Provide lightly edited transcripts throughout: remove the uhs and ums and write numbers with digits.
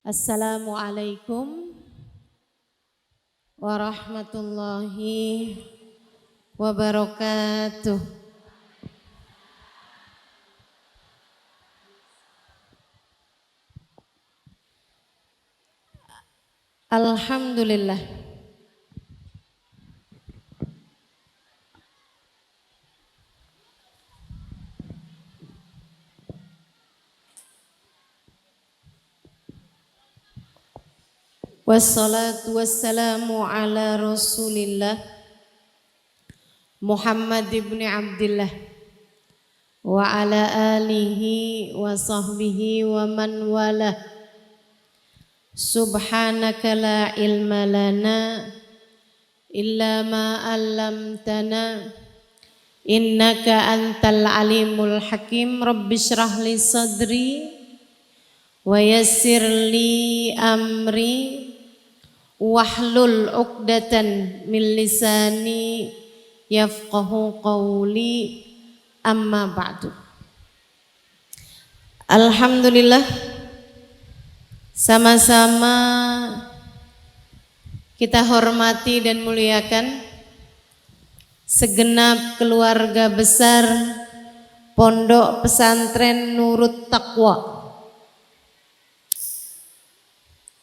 Assalamualaikum warahmatullahi wabarakatuh. Alhamdulillah. Wassalatu wassalamu ala Rasulillah Muhammad ibn Abdillah wa ala alihi wa sahbihi wa man wala. Subhanaka la ilma lana illa ma 'allamtana innaka antal alimul hakim. Rabbi shrah li sadri wa yassir li amri wahlul 'uqdatan min lisani yafqahu qawli, amma ba'du. Alhamdulillah, sama-sama kita hormati dan muliakan segenap keluarga besar Pondok Pesantren Nurut Taqwa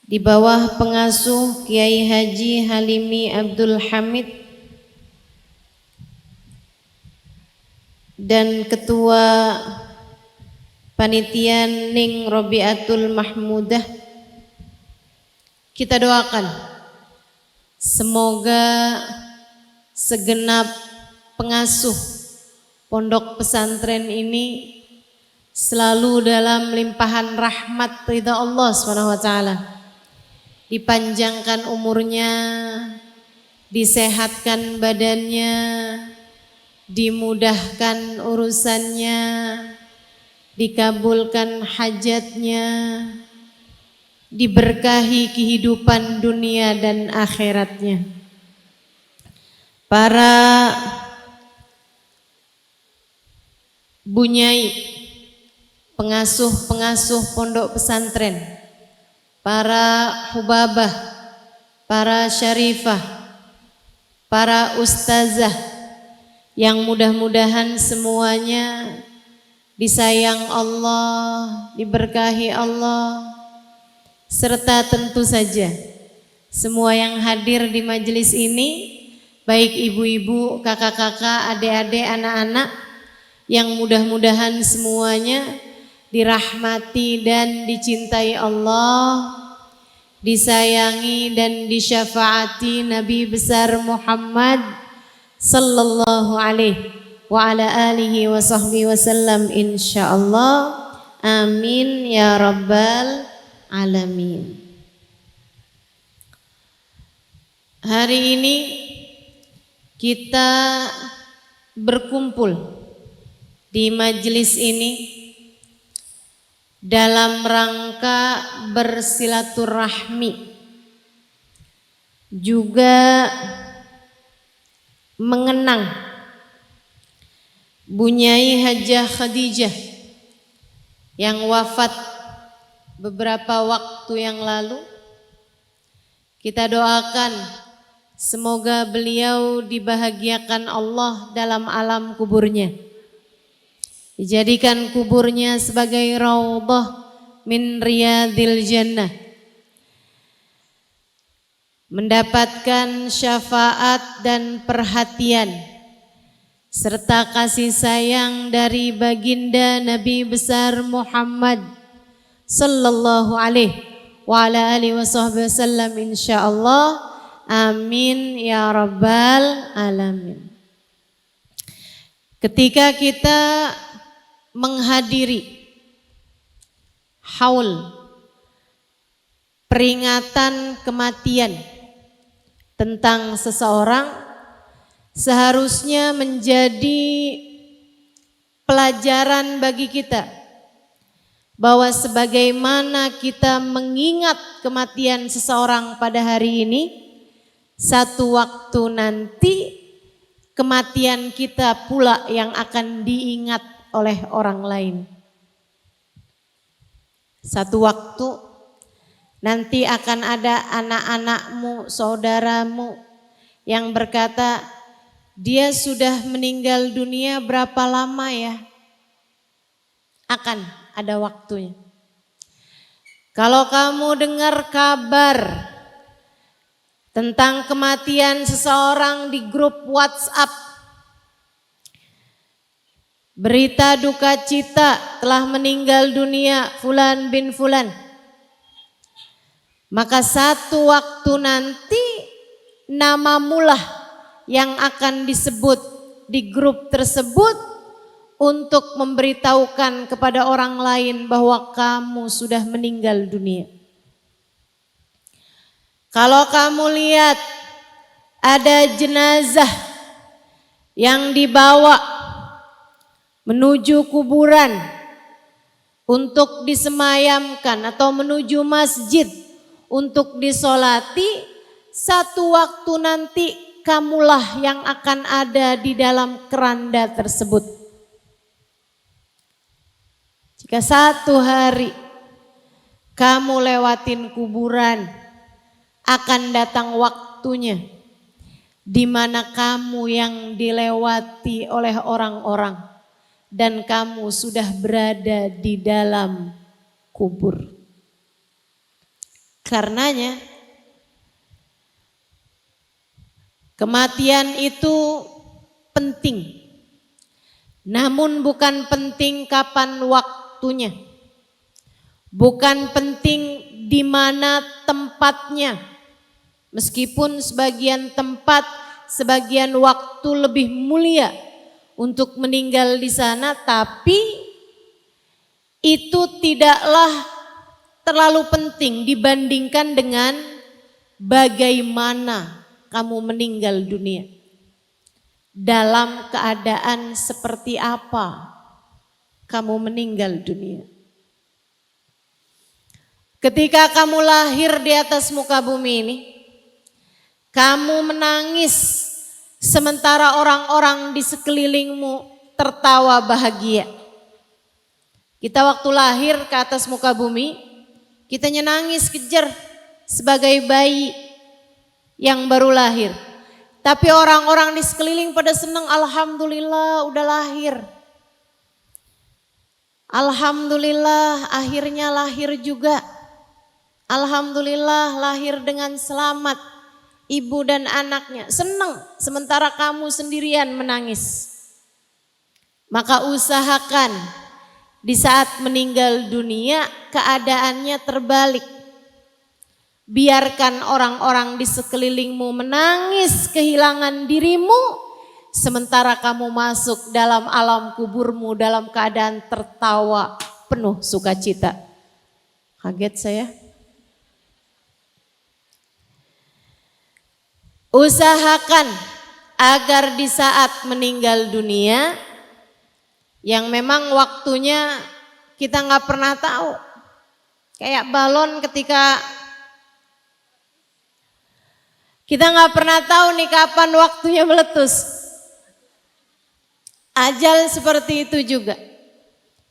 di bawah pengasuh Kiai Haji Halimi Abdul Hamid dan Ketua Panitia Ning Robiatul Mahmudah. Kita doakan semoga segenap pengasuh pondok pesantren ini selalu dalam limpahan rahmat ridha Allah SWT, dipanjangkan umurnya, disehatkan badannya, dimudahkan urusannya, dikabulkan hajatnya, diberkahi kehidupan dunia dan akhiratnya. Para bunyai, pengasuh-pengasuh pondok pesantren, para hubabah, para syarifah, para ustazah yang mudah-mudahan semuanya disayang Allah, diberkahi Allah, serta tentu saja semua yang hadir di majelis ini, baik ibu-ibu, kakak-kakak, adik-adik, anak-anak, yang mudah-mudahan semuanya dirahmati dan dicintai Allah, disayangi dan disyafaati Nabi besar Muhammad sallallahu alaihi wa ala alihi wa sahbihi wasallam, insyaallah. Amin ya rabbal alamin. Hari ini kita berkumpul di majelis ini dalam rangka bersilaturahmi, juga mengenang Bunyai Hajah Khadijah yang wafat beberapa waktu yang lalu. Kita doakan semoga beliau dibahagiakan Allah dalam alam kuburnya, dijadikan kuburnya sebagai raudhah min riyadil jannah, mendapatkan syafaat dan perhatian serta kasih sayang dari baginda Nabi besar Muhammad sallallahu alaihi wa ala alihi wasallam, insyaallah. Amin ya rabbal alamin. Ketika kita menghadiri haul peringatan kematian tentang seseorang, seharusnya menjadi pelajaran bagi kita bahwa sebagaimana kita mengingat kematian seseorang pada hari ini, satu waktu nanti kematian kita pula yang akan diingat oleh orang lain. Satu waktu Nanti akan ada anak-anakmu, saudaramu yang berkata, dia sudah meninggal dunia berapa lama ya? Akan ada waktunya. Kalau kamu dengar kabar tentang kematian seseorang di grup WhatsApp, berita duka cita telah meninggal dunia Fulan bin Fulan, maka satu waktu nanti namamulah yang akan disebut di grup tersebut untuk memberitahukan kepada orang lain bahwa kamu sudah meninggal dunia. Kalau kamu lihat ada jenazah yang dibawa menuju kuburan untuk disemayamkan atau menuju masjid untuk disolati, satu waktu nanti kamulah yang akan ada di dalam keranda tersebut. Jika satu hari kamu lewatin kuburan, akan datang waktunya di mana kamu yang dilewati oleh orang-orang dan kamu sudah berada di dalam kubur. Karenanya kematian itu penting, namun bukan penting kapan waktunya, bukan penting di mana tempatnya. Meskipun sebagian tempat, sebagian waktu lebih mulia untuk meninggal di sana, tapi itu tidaklah terlalu penting dibandingkan dengan bagaimana kamu meninggal dunia. Dalam keadaan seperti apa kamu meninggal dunia? Ketika kamu lahir di atas muka bumi ini, kamu menangis sementara orang-orang di sekelilingmu tertawa bahagia. Kita waktu lahir ke atas muka bumi, kita nangis kejer sebagai bayi yang baru lahir. Tapi orang-orang di sekeliling pada senang, alhamdulillah udah lahir. Alhamdulillah akhirnya lahir juga. Alhamdulillah lahir dengan selamat, ibu dan anaknya. Senang sementara kamu sendirian menangis. Maka usahakan di saat meninggal dunia keadaannya terbalik. Biarkan orang-orang di sekelilingmu menangis kehilangan dirimu, sementara kamu masuk dalam alam kuburmu dalam keadaan tertawa penuh sukacita. Kaget saya. Usahakan agar di saat meninggal dunia yang memang waktunya kita nggak pernah tahu, kayak balon ketika kita nggak pernah tahu nih kapan waktunya meletus. Ajal seperti itu juga.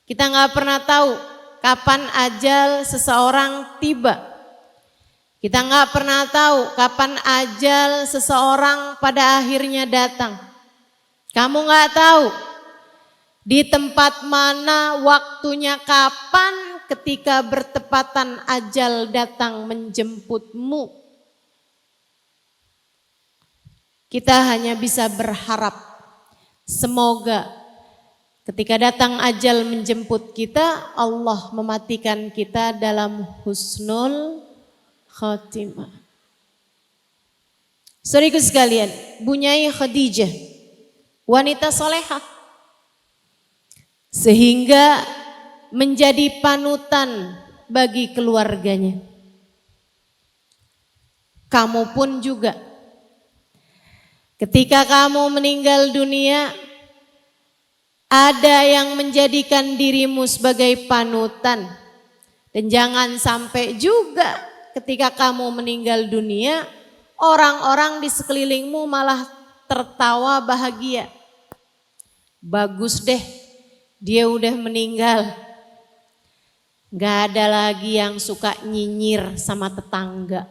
Kita nggak pernah tahu kapan ajal seseorang tiba. Kita nggak pernah tahu kapan ajal seseorang pada akhirnya datang. Kamu nggak tahu di tempat mana waktunya kapan ketika bertepatan ajal datang menjemputmu. Kita hanya bisa berharap semoga ketika datang ajal menjemput kita, Allah mematikan kita dalam husnul khatimah. Saudaraku sekalian, Bunyai Khadijah, wanita solehah, sehingga menjadi panutan bagi keluarganya. Kamu pun juga, ketika kamu meninggal dunia, ada yang menjadikan dirimu sebagai panutan. Dan jangan sampai juga ketika kamu meninggal dunia, orang-orang di sekelilingmu malah tertawa bahagia. Bagus deh, dia udah meninggal. Gak ada lagi yang suka nyinyir sama tetangga.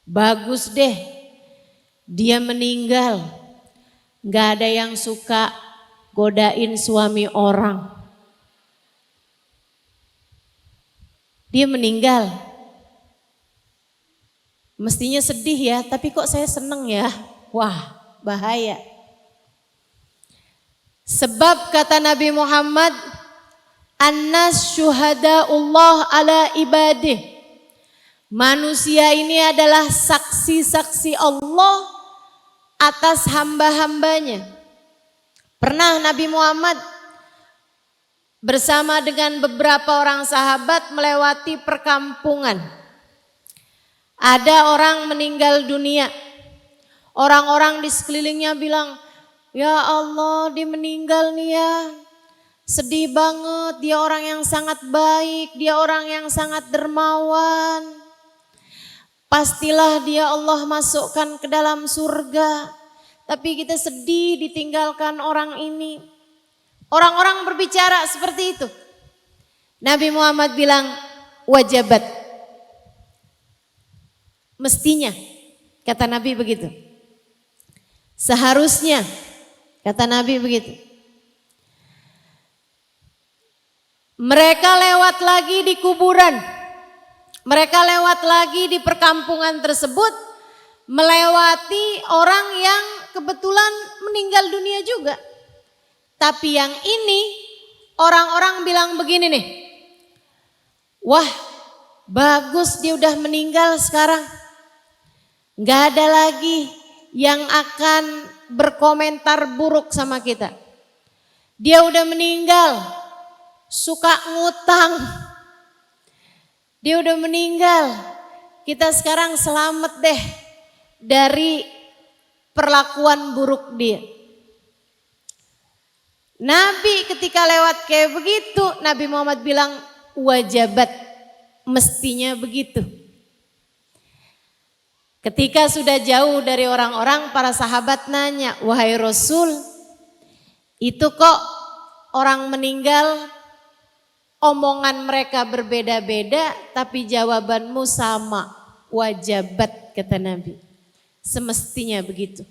Bagus deh, dia meninggal. Gak ada yang suka godain suami orang. Dia meninggal. Mestinya sedih ya, tapi kok saya seneng ya? Wah, bahaya. Sebab kata Nabi Muhammad, An-nas syuhada'ullah ala ibadih. Manusia ini adalah saksi-saksi Allah atas hamba-hambanya. Pernah Nabi Muhammad bersama dengan beberapa orang sahabat melewati perkampungan. Ada orang meninggal dunia. Orang-orang di sekelilingnya bilang, ya Allah, dia meninggal nih ya. Sedih banget, dia orang yang sangat baik, dia orang yang sangat dermawan. Pastilah dia Allah masukkan ke dalam surga. Tapi kita sedih ditinggalkan orang ini. Orang-orang berbicara seperti itu. Nabi Muhammad bilang, wajabat. Mestinya, kata Nabi begitu. Seharusnya, kata Nabi begitu. Mereka lewat lagi di kuburan. Mereka lewat lagi di perkampungan tersebut. Melewati orang yang kebetulan meninggal dunia juga. Tapi yang ini orang-orang bilang begini nih. Wah, bagus dia udah meninggal sekarang. Gak ada lagi yang akan berkomentar buruk sama kita. Dia udah meninggal. Suka ngutang. Dia udah meninggal. Kita sekarang selamat deh dari perlakuan buruk dia. Nabi ketika lewat kayak begitu, Nabi Muhammad bilang wajabat, mestinya begitu. Ketika sudah jauh dari orang-orang, para sahabat nanya, wahai Rasul, itu kok orang meninggal omongan mereka berbeda-beda tapi jawabanmu sama, wajabat kata Nabi. Semestinya begitu.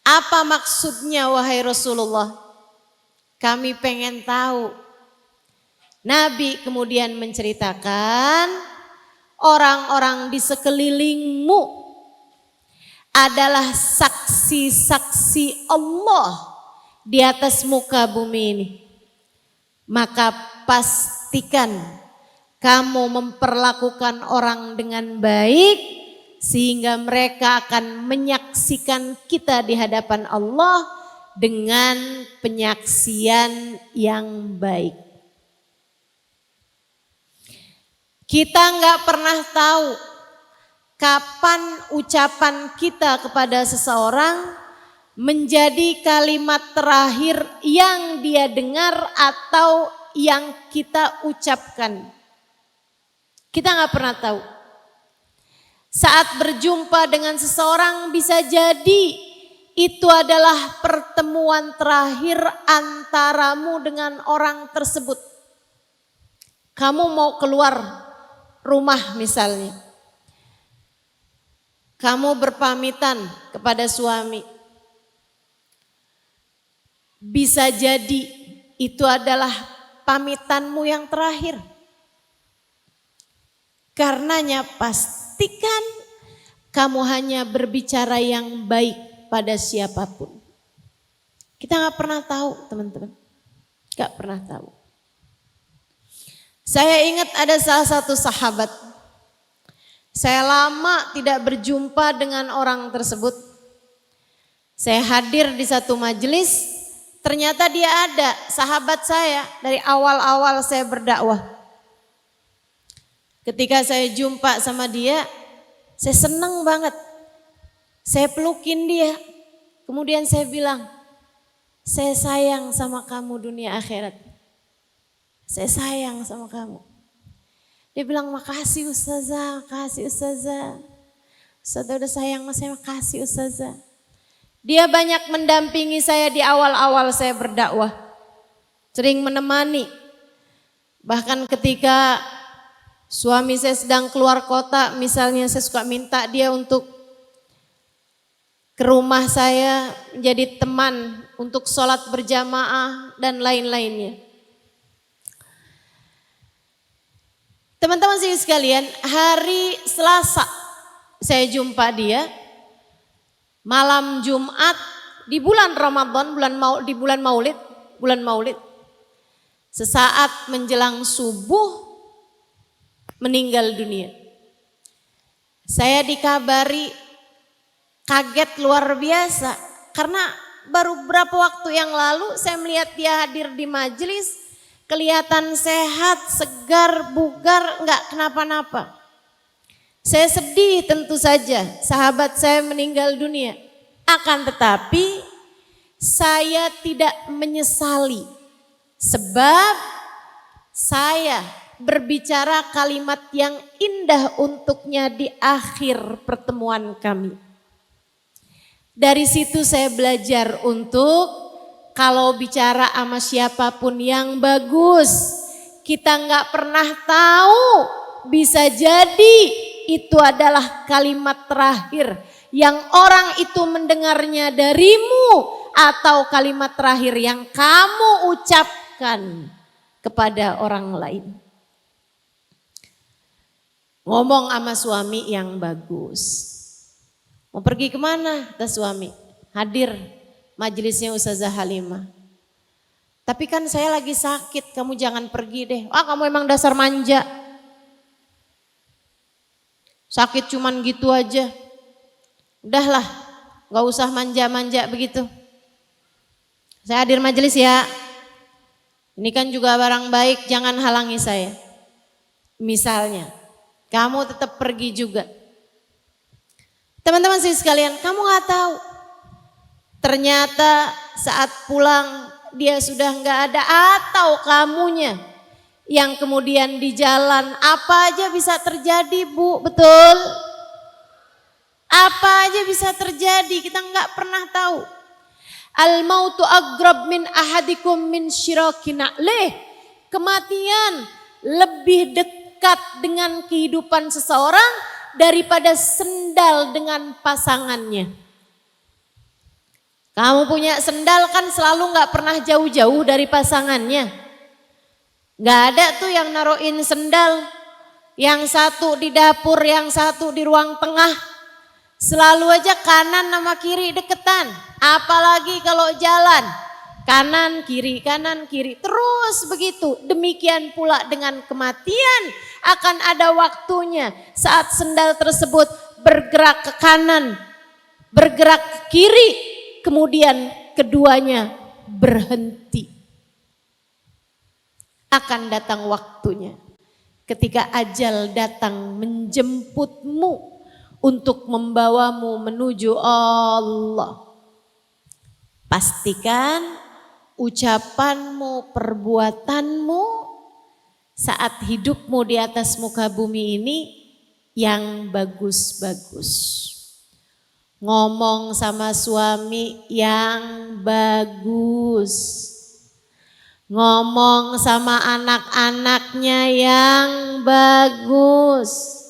Apa maksudnya wahai Rasulullah? Kami pengen tahu. Nabi kemudian menceritakan orang-orang di sekelilingmu adalah saksi-saksi Allah di atas muka bumi ini. Maka pastikan kamu memperlakukan orang dengan baik sehingga mereka akan menyaksikan kita di hadapan Allah dengan penyaksian yang baik. Kita nggak pernah tahu kapan ucapan kita kepada seseorang menjadi kalimat terakhir yang dia dengar atau yang kita ucapkan. Kita nggak pernah tahu. Saat berjumpa dengan seseorang bisa jadi itu adalah pertemuan terakhir antaramu dengan orang tersebut. Kamu mau keluar rumah misalnya. Kamu berpamitan kepada suami. Bisa jadi itu adalah pamitanmu yang terakhir. Karenanya pastikan kamu hanya berbicara yang baik pada siapapun. Kita gak pernah tahu teman-teman. Gak pernah tahu. Saya ingat ada salah satu sahabat. Saya lama tidak berjumpa dengan orang tersebut. Saya hadir di satu majelis. Ternyata dia ada, sahabat saya dari awal-awal saya berdakwah. Ketika saya jumpa sama dia, saya senang banget. Saya pelukin dia. Kemudian saya bilang, saya sayang sama kamu dunia akhirat. Saya sayang sama kamu. Dia bilang, makasih Ustazah, makasih Ustazah. Ustazah udah sayang sama saya, makasih Ustazah. Dia banyak mendampingi saya di awal-awal saya berdakwah. sering menemani. Bahkan ketika suami saya sedang keluar kota, misalnya saya suka minta dia untuk ke rumah saya menjadi teman untuk sholat berjamaah dan lain-lainnya. Teman-teman sekalian, hari Selasa saya jumpa dia, malam Jumat di bulan Ramadan, di bulan Maulid. Sesaat menjelang subuh meninggal dunia. Saya dikabari kaget luar biasa karena baru beberapa waktu yang lalu saya melihat dia hadir di majelis, kelihatan sehat, segar, bugar, enggak kenapa-napa. Saya sedih tentu saja, sahabat saya meninggal dunia. Akan tetapi saya tidak menyesali sebab saya berbicara kalimat yang indah untuknya di akhir pertemuan kami. Dari situ saya belajar untuk kalau bicara sama siapapun yang bagus, kita nggak pernah tahu, bisa jadi itu adalah kalimat terakhir yang orang itu mendengarnya darimu atau kalimat terakhir yang kamu ucapkan kepada orang lain. Ngomong sama suami yang bagus. Mau pergi kemana? Kata suami. Hadir majelisnya Ustazah Halimah. Tapi kan saya lagi sakit, kamu jangan pergi deh. Ah, kamu emang dasar manja. Sakit cuman gitu aja. Udahlah, gak usah manja-manja begitu. Saya hadir majelis ya. Ini kan juga barang baik, jangan halangi saya. Misalnya, kamu tetap pergi juga. Teman-teman sekalian, kamu gak tahu. Ternyata saat pulang dia sudah gak ada atau kamunya yang kemudian di jalan apa aja bisa terjadi, Bu, betul? Apa aja bisa terjadi, kita gak pernah tahu. Al-mautu agrab min ahadikum min syiraki na'lih. Kematian lebih dekat dengan kehidupan seseorang daripada sendal dengan pasangannya. Kamu punya sendal kan selalu gak pernah jauh-jauh dari pasangannya. Gak ada tuh yang naruhin sendal, yang satu di dapur, yang satu di ruang tengah. Selalu aja kanan sama kiri deketan. Apalagi kalau jalan, kanan kiri terus begitu. Demikian pula dengan kematian, akan ada waktunya saat sendal tersebut bergerak ke kanan, bergerak ke kiri, kemudian keduanya berhenti. Akan datang waktunya ketika ajal datang menjemputmu untuk membawamu menuju Allah. Pastikan ucapanmu, perbuatanmu saat hidupmu di atas muka bumi ini yang bagus-bagus. Ngomong sama suami yang bagus. Ngomong sama anak-anaknya yang bagus.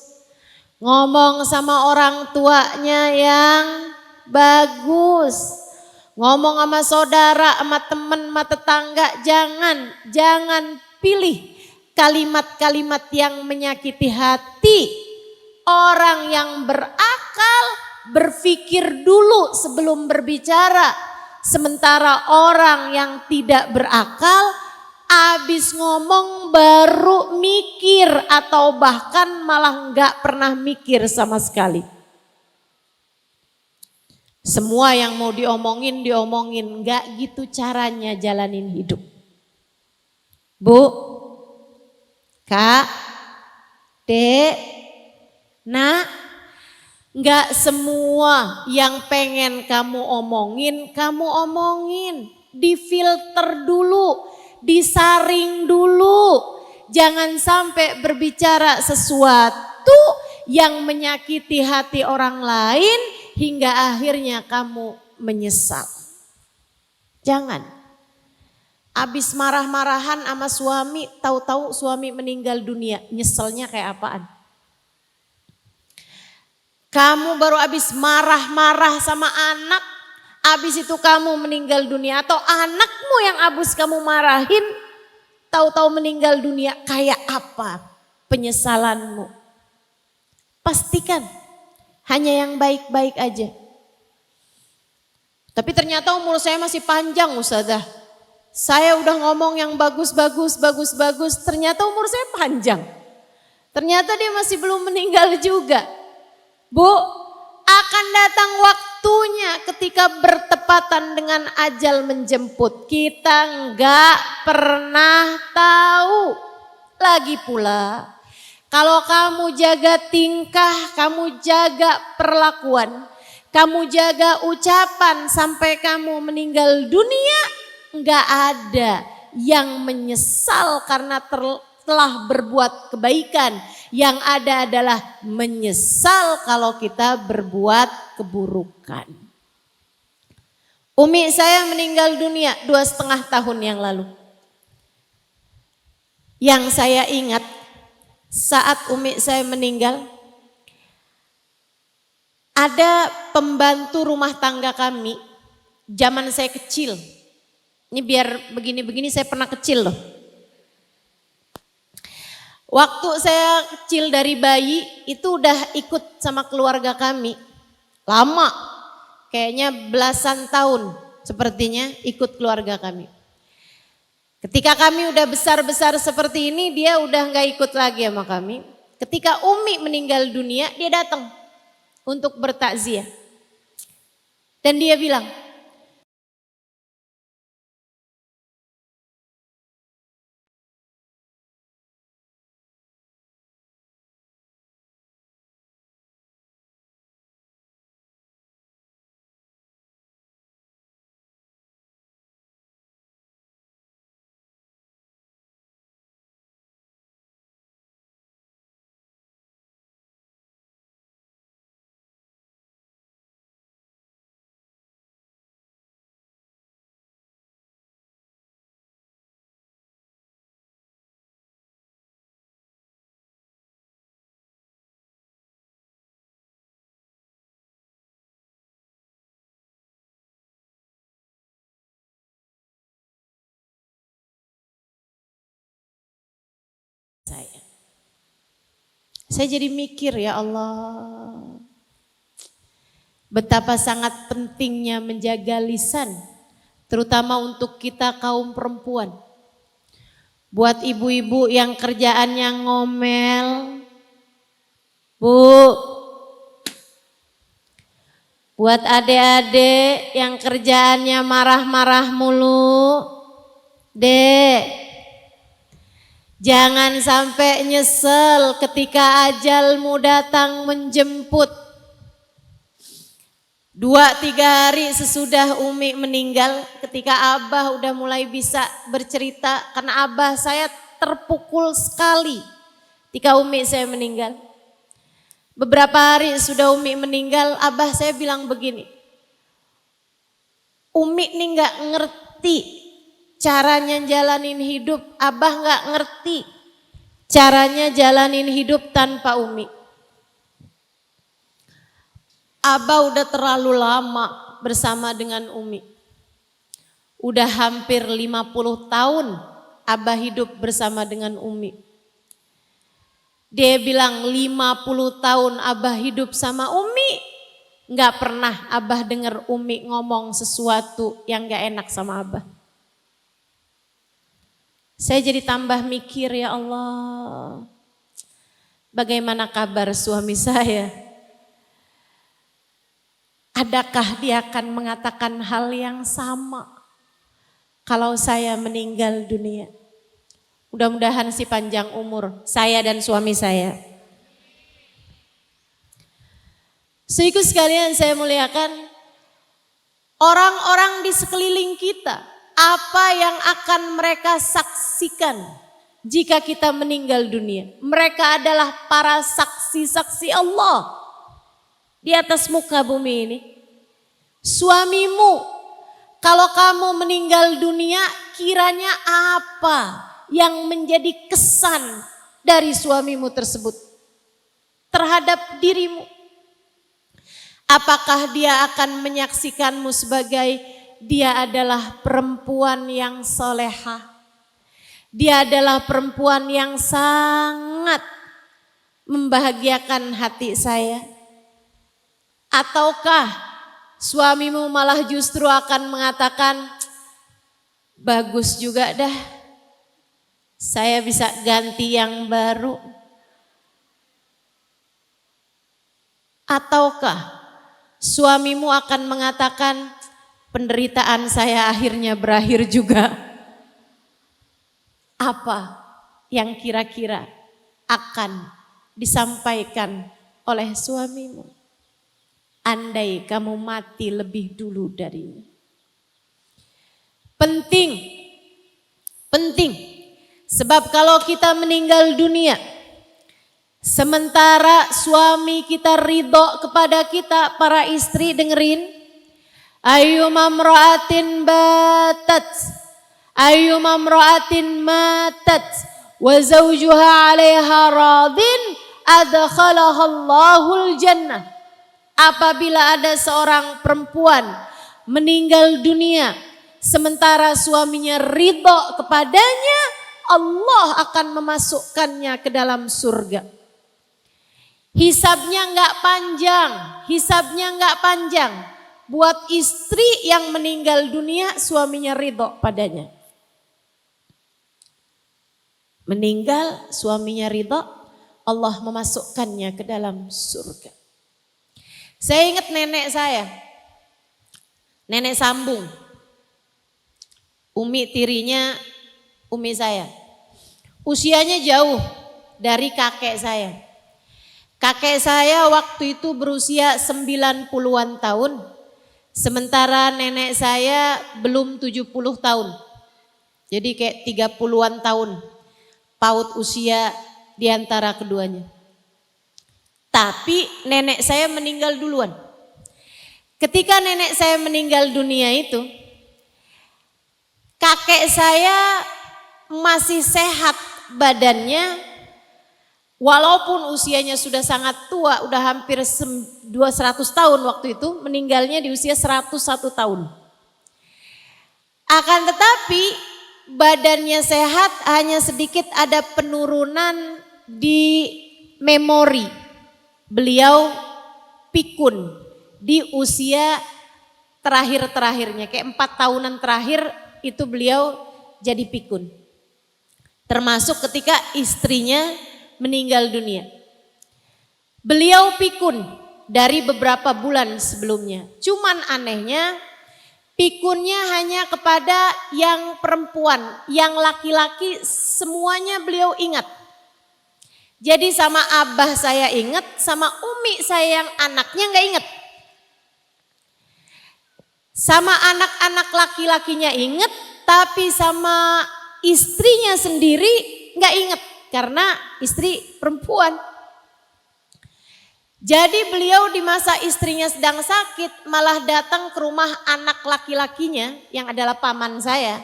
Ngomong sama orang tuanya yang bagus. Ngomong sama saudara, sama teman, sama tetangga, jangan pilih kalimat-kalimat yang menyakiti hati. Orang yang berakal berpikir dulu sebelum berbicara. Sementara orang yang tidak berakal abis ngomong baru mikir atau bahkan malah nggak pernah mikir sama sekali. Semua yang mau diomongin, nggak gitu caranya jalanin hidup. Bu, Kak, Dek, Nak, nggak semua yang pengen kamu omongin, difilter dulu, disaring dulu. Jangan sampai berbicara sesuatu yang menyakiti hati orang lain hingga akhirnya kamu menyesal. Jangan. Abis marah-marahan sama suami, tahu-tahu suami meninggal dunia. Nyeselnya kayak apaan? Kamu baru abis marah-marah sama anak, abis itu kamu meninggal dunia. Atau anakmu yang abis kamu marahin, tahu-tahu meninggal dunia. Kayak apa penyesalanmu? Pastikan hanya yang baik-baik aja. Tapi ternyata umur saya masih panjang Ustazah. Saya udah ngomong yang bagus-bagus, ternyata umur saya panjang. Ternyata dia masih belum meninggal juga. Bu, akan datang waktunya ketika bertepatan dengan ajal menjemput. Kita enggak pernah tahu. Lagi pula, kalau kamu jaga tingkah, kamu jaga perlakuan, kamu jaga ucapan sampai kamu meninggal dunia, enggak ada yang menyesal karena telah berbuat kebaikan. Yang ada adalah menyesal kalau kita berbuat keburukan. Umi saya meninggal dunia 2,5 tahun yang lalu. Yang saya ingat saat umi saya meninggal, ada pembantu rumah tangga kami zaman saya kecil. Ini biar begini-begini saya pernah kecil loh. Waktu saya kecil dari bayi itu udah ikut sama keluarga kami. Lama, kayaknya belasan tahun sepertinya ikut keluarga kami. Ketika kami udah besar-besar seperti ini, dia udah gak ikut lagi sama kami. Ketika Umi meninggal dunia, dia datang untuk bertakziah. Dan dia bilang, saya jadi mikir ya Allah, betapa sangat pentingnya menjaga lisan, terutama untuk kita kaum perempuan. Buat ibu-ibu yang kerjaannya ngomel, Bu. Buat adik-adik yang kerjaannya marah-marah mulu, Dek. Jangan sampai nyesel ketika ajalmu datang menjemput. 2-3 hari sesudah Umi meninggal, ketika Abah udah mulai bisa bercerita, karena Abah saya terpukul sekali ketika Umi saya meninggal. Beberapa hari sudah Umi meninggal, Abah saya bilang begini, Umi nih gak ngerti caranya jalanin hidup, Abah gak ngerti caranya jalanin hidup tanpa Umi. Abah udah terlalu lama bersama dengan Umi. Udah hampir 50 tahun Abah hidup bersama dengan Umi. Dia bilang 50 tahun Abah hidup sama Umi, gak pernah Abah dengar Umi ngomong sesuatu yang gak enak sama Abah. Saya jadi tambah mikir, ya Allah, bagaimana kabar suami saya? Adakah dia akan mengatakan hal yang sama kalau saya meninggal dunia? Mudah-mudahan si panjang umur saya dan suami saya. Saudaraku sekalian saya muliakan, orang-orang di sekeliling kita, apa yang akan mereka saksikan jika kita meninggal dunia? Mereka adalah para saksi-saksi Allah di atas muka bumi ini. Suamimu Kalau kamu meninggal dunia, kiranya apa yang menjadi kesan dari suamimu tersebut terhadap dirimu? Apakah dia akan menyaksikanmu sebagai dia adalah perempuan yang solehah, dia adalah perempuan yang sangat membahagiakan hati saya? Ataukah suamimu malah justru akan mengatakan, bagus juga dah, saya bisa ganti yang baru? Ataukah suamimu akan mengatakan, penderitaan saya akhirnya berakhir juga? Apa yang kira-kira akan disampaikan oleh suamimu andai kamu mati lebih dulu darinya? Penting. Sebab kalau kita meninggal dunia, sementara suami kita ridho kepada kita, para istri dengerin, ayyuma mra'atin matat wa zawjuha 'alaiha radin adkhalahallahu jannah. Apabila ada seorang perempuan meninggal dunia sementara suaminya ridho kepadanya, Allah akan memasukkannya ke dalam surga. Hisabnya enggak panjang. Buat istri yang meninggal dunia suaminya ridho padanya. Meninggal suaminya ridho, Allah memasukkannya ke dalam surga. Saya ingat nenek saya, nenek sambung, umi tirinya umi saya. Usianya jauh dari kakek saya. Kakek saya waktu itu berusia 90-an tahun, sementara nenek saya belum 70 tahun. Jadi kayak 30-an tahun paut usia di antara keduanya. Tapi nenek saya meninggal duluan. Ketika nenek saya meninggal dunia itu, kakek saya masih sehat badannya, walaupun usianya sudah sangat tua, udah hampir 200 tahun waktu itu, meninggalnya di usia 101 tahun. Akan tetapi badannya sehat, hanya sedikit ada penurunan di memori. Beliau pikun di usia terakhir-terakhirnya, kayak 4 tahunan terakhir itu beliau jadi pikun. Termasuk ketika istrinya meninggal dunia. Beliau pikun dari beberapa bulan sebelumnya. Cuman anehnya pikunnya hanya kepada yang perempuan, yang laki-laki semuanya beliau ingat. Jadi sama abah saya ingat, sama umi saya yang anaknya gak ingat. Sama anak-anak laki-lakinya ingat, tapi sama istrinya sendiri gak ingat. Karena istri perempuan. Jadi beliau di masa istrinya sedang sakit malah datang ke rumah anak laki-lakinya yang adalah paman saya.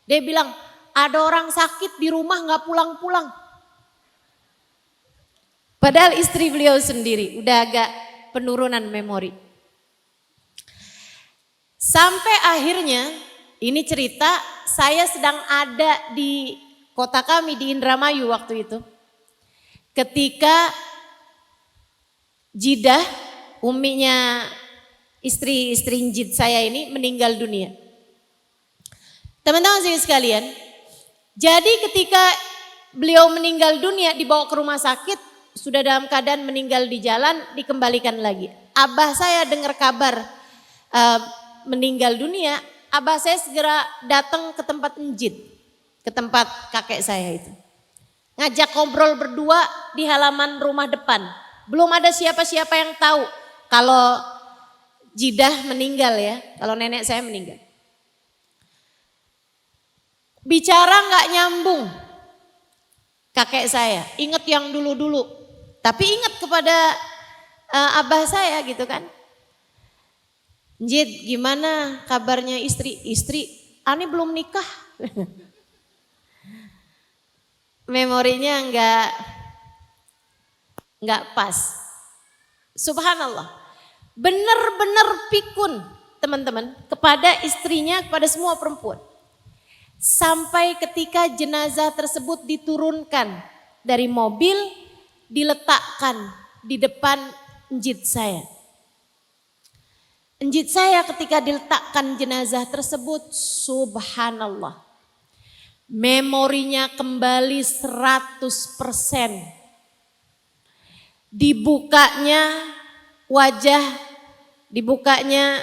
Dia bilang, ada orang sakit di rumah gak pulang-pulang. Padahal istri beliau sendiri udah agak penurunan memori. Sampai akhirnya, ini cerita saya sedang ada di kota kami di Indramayu waktu itu. Ketika Jidah, uminya istri Njid saya ini meninggal dunia. Teman-teman sekalian, jadi ketika beliau meninggal dunia dibawa ke rumah sakit, sudah dalam keadaan meninggal di jalan, dikembalikan lagi. Abah saya dengar kabar meninggal dunia, abah saya segera datang ke tempat Njid, ke tempat kakek saya itu. Ngajak ngobrol berdua di halaman rumah depan. Belum ada siapa-siapa yang tahu kalau Jidah meninggal ya, kalau nenek saya meninggal. Bicara gak nyambung kakek saya, ingat yang dulu-dulu. Tapi ingat kepada abah saya gitu kan. Njit, gimana kabarnya istri? Istri, ani belum nikah. Memorinya enggak pas. Subhanallah. Benar-benar pikun teman-teman kepada istrinya, kepada semua perempuan. Sampai ketika jenazah tersebut diturunkan dari mobil, diletakkan di depan njit saya. Njit saya ketika diletakkan jenazah tersebut, subhanallah, memorinya kembali 100%. Dibukanya wajah, dibukanya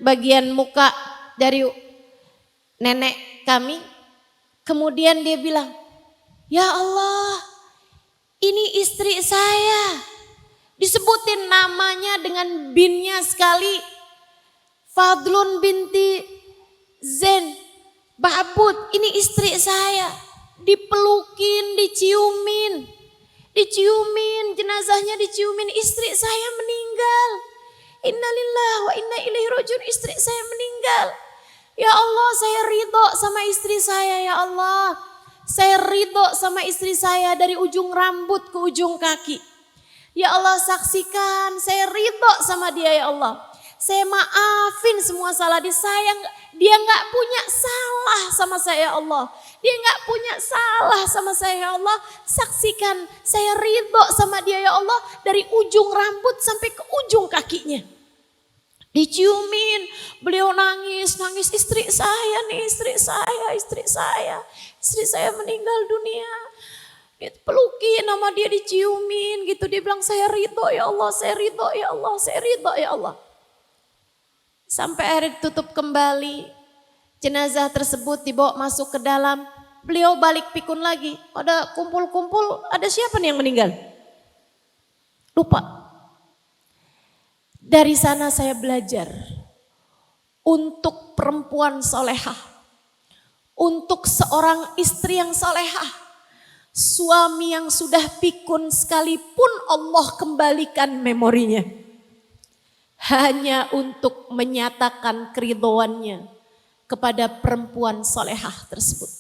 bagian muka dari nenek kami. Kemudian dia bilang, ya Allah, ini istri saya. Disebutin namanya dengan binnya sekali. Fadlun binti Zen Babut, ini istri saya. Dipelukin, diciumin, jenazahnya diciumin, istri saya meninggal. Innalillahi wa inna ilaihi rajiun, istri saya meninggal. Ya Allah, saya ridho sama istri saya, ya Allah. Saya ridho sama istri saya dari ujung rambut ke ujung kaki. Ya Allah, saksikan saya ridho sama dia, ya Allah. Saya maafin semua salah dia. Dia gak punya salah sama saya, ya Allah. Dia gak punya salah sama saya, ya Allah. Saksikan saya ridho sama dia, ya Allah. Dari ujung rambut sampai ke ujung kakinya. Diciumin, beliau nangis, istri saya nih, istri saya meninggal dunia. Pelukin sama dia, diciumin gitu, dia bilang saya ridho ya Allah, saya ridho ya Allah, saya ridho ya Allah. Sampai akhirnya ditutup kembali, jenazah tersebut dibawa masuk ke dalam, beliau balik pikun lagi, ada kumpul-kumpul, ada siapa nih yang meninggal? Lupa. Dari sana saya belajar untuk perempuan solehah, untuk seorang istri yang solehah, suami yang sudah pikun sekalipun Allah kembalikan memorinya. Hanya untuk menyatakan keridhoannya kepada perempuan solehah tersebut.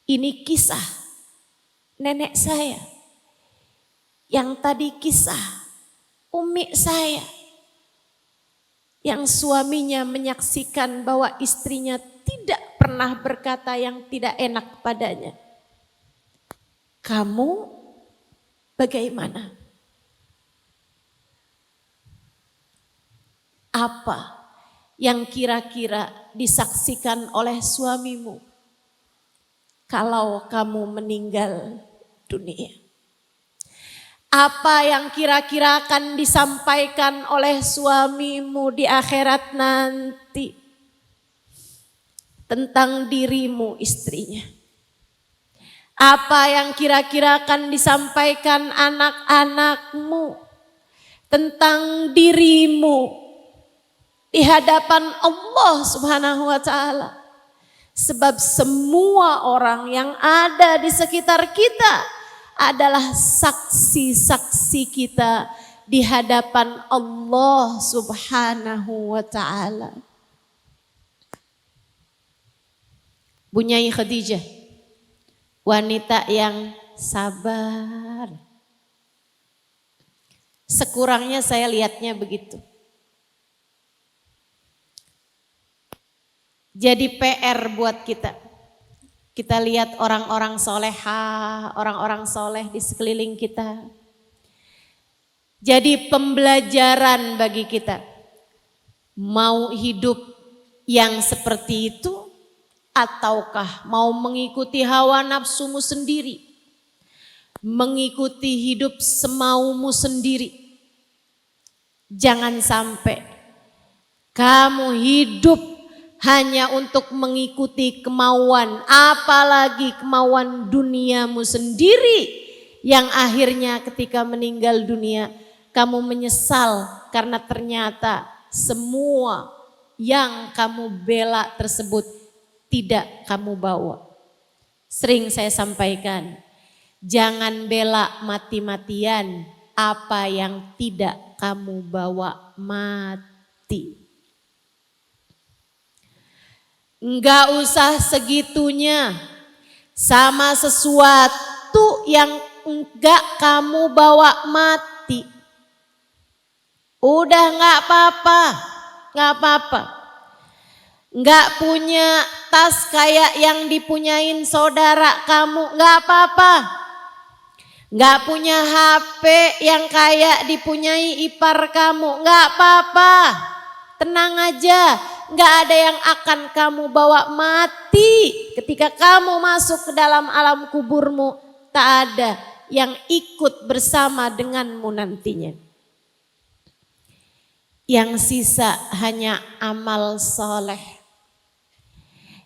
Ini kisah nenek saya, yang tadi kisah umi saya, yang suaminya menyaksikan bahwa istrinya tidak pernah berkata yang tidak enak padanya. Kamu bagaimana? Apa yang kira-kira disaksikan oleh suamimu kalau kamu meninggal dunia? Apa yang kira-kira akan disampaikan oleh suamimu di akhirat nanti tentang dirimu, istrinya? Apa yang kira-kira akan disampaikan anak-anakmu tentang dirimu di hadapan Allah Subhanahu wa Ta'ala? Sebab semua orang yang ada di sekitar kita adalah saksi-saksi kita di hadapan Allah Subhanahu wa Ta'ala. Bu Nyai Khadijah, wanita yang sabar. Sekurangnya saya lihatnya begitu. Jadi PR buat kita. Kita lihat orang-orang solehah, orang-orang soleh di sekeliling kita. Jadi pembelajaran bagi kita. Mau hidup yang seperti itu, ataukah mau mengikuti hawa nafsumu sendiri, mengikuti hidup semaumu sendiri. Jangan sampai kamu hidup hanya untuk mengikuti kemauan, apalagi kemauan duniamu sendiri, yang akhirnya ketika meninggal dunia kamu menyesal karena ternyata semua yang kamu bela tersebut tidak kamu bawa. Sering saya sampaikan, jangan bela mati-matian apa yang tidak kamu bawa mati. Enggak usah segitunya sama sesuatu yang enggak kamu bawa mati. Udah enggak apa-apa, enggak apa-apa. Enggak punya tas kayak yang dipunyain saudara kamu, enggak apa-apa. Enggak punya HP yang kayak dipunyai ipar kamu, enggak apa-apa. Tenang aja. Enggak ada yang akan kamu bawa mati. Ketika kamu masuk ke dalam alam kuburmu, tak ada yang ikut bersama denganmu nantinya. Yang sisa hanya amal soleh.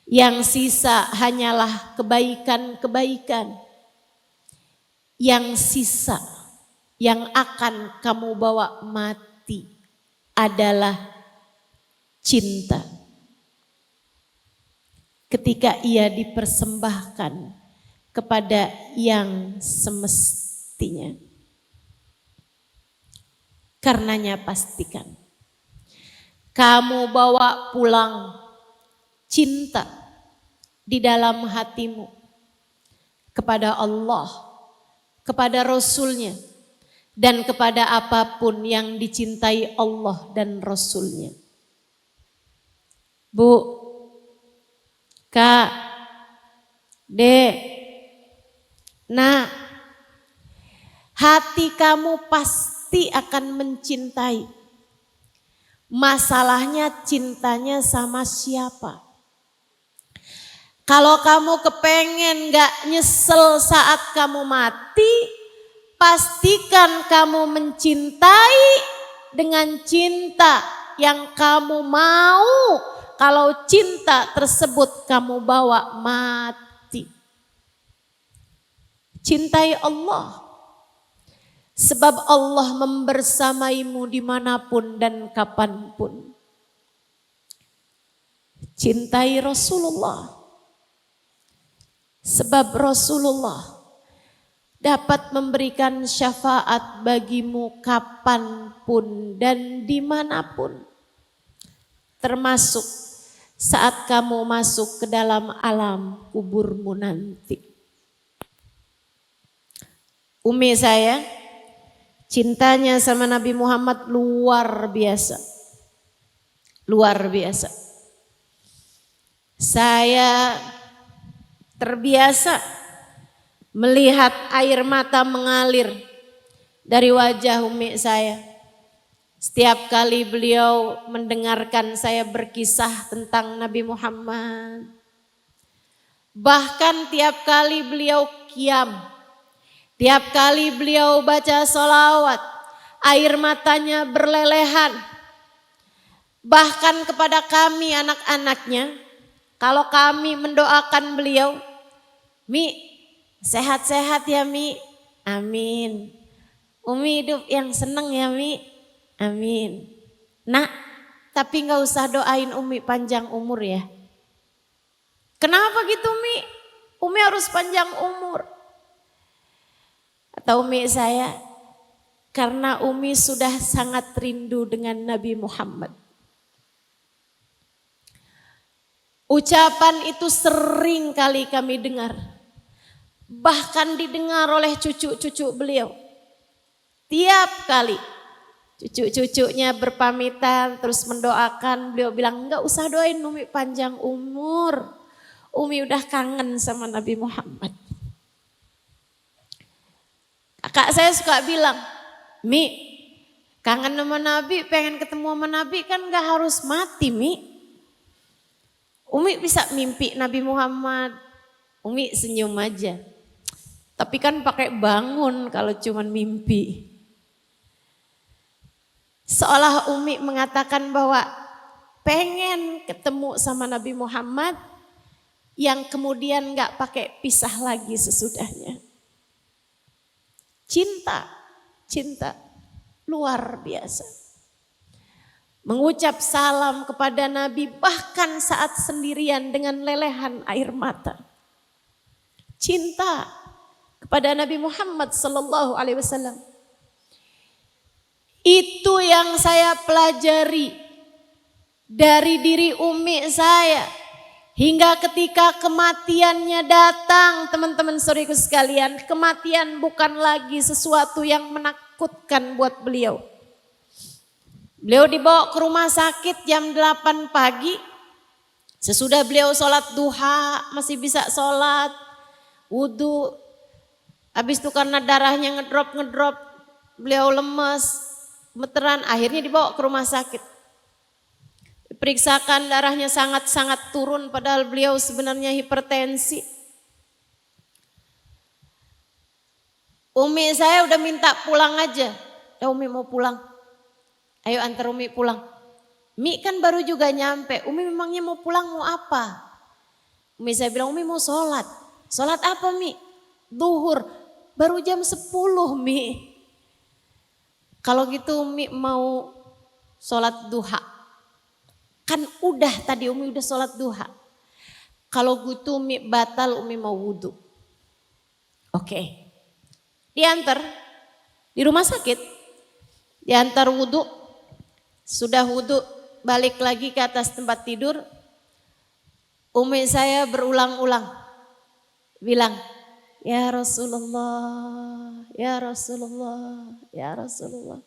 Yang sisa hanyalah kebaikan-kebaikan. Yang sisa yang akan kamu bawa mati adalah cinta. Ketika ia dipersembahkan kepada yang semestinya. Karenanya pastikan kamu bawa pulang cinta di dalam hatimu kepada Allah, kepada Rasul-Nya, dan kepada apapun yang dicintai Allah dan Rasul-Nya. Bu, Kak, Dek, Nak, hati kamu pasti akan mencintai. Masalahnya cintanya sama siapa? Kalau kamu kepengen gak nyesel saat kamu mati, pastikan kamu mencintai dengan cinta yang kamu mau. Kalau cinta tersebut kamu bawa mati. Cintai Allah. Sebab Allah membersamaimu dimanapun dan kapanpun. Cintai Rasulullah. Sebab Rasulullah dapat memberikan syafaat bagimu kapanpun dan dimanapun. Termasuk saat kamu masuk ke dalam alam kuburmu nanti. Umi saya cintanya sama Nabi Muhammad luar biasa. Luar biasa. Saya terbiasa melihat air mata mengalir dari wajah umi saya. Setiap kali beliau mendengarkan saya berkisah tentang Nabi Muhammad. Bahkan tiap kali beliau qiyam, tiap kali beliau baca sholawat, air matanya berlelehan. Bahkan kepada kami anak-anaknya, kalau kami mendoakan beliau, Mi, sehat-sehat ya Mi, amin. Umi hidup yang seneng ya Mi, amin. Nak, tapi gak usah doain Umi panjang umur ya. Kenapa gitu Mi? Umi harus panjang umur. Atau Umi saya, karena Umi sudah sangat rindu dengan Nabi Muhammad. Ucapan itu sering kali kami dengar. Bahkan didengar oleh cucu-cucu beliau. Tiap kali cucu-cucunya berpamitan terus mendoakan, beliau bilang enggak usah doain Umi panjang umur. Umi udah kangen sama Nabi Muhammad. Kakak saya suka bilang, Mi, kangen sama Nabi, pengen ketemu sama Nabi kan gak harus mati Mi. Umi bisa mimpi Nabi Muhammad, Umi senyum aja. Tapi kan pakai bangun kalau cuman mimpi. Seolah Umi mengatakan bahwa pengen ketemu sama Nabi Muhammad yang kemudian gak pakai pisah lagi sesudahnya. Cinta, cinta luar biasa. Mengucap salam kepada Nabi bahkan saat sendirian dengan lelehan air mata. Cinta kepada Nabi Muhammad sallallahu alaihi wasallam. Itu yang saya pelajari dari diri umi saya hingga ketika kematiannya datang. Teman-teman saudaraku sekalian, kematian bukan lagi sesuatu yang menakutkan buat beliau. Beliau dibawa ke rumah sakit jam 8 pagi. Sesudah beliau sholat duha, masih bisa sholat, wudhu. Habis itu karena darahnya ngedrop, beliau lemes, gemeteran, akhirnya dibawa ke rumah sakit. Diperiksakan, darahnya sangat-sangat turun, padahal beliau sebenarnya hipertensi. Umi saya udah minta pulang aja. Ya Umi mau pulang. Ayo antar Umi pulang. Mi kan baru juga nyampe. Umi memangnya mau pulang mau apa? Umi saya bilang Umi mau sholat. Sholat apa Mi? Duhur. Baru jam 10 Mi. Kalau gitu Umi mau sholat duha. Kan udah tadi Umi udah sholat duha. Kalau gitu Umi batal, Umi mau wudhu. Oke. Diantar di rumah sakit. Diantar wudhu. Sudah wudhu, balik lagi ke atas tempat tidur. Umi saya berulang-ulang bilang, ya Rasulullah, ya Rasulullah, ya Rasulullah.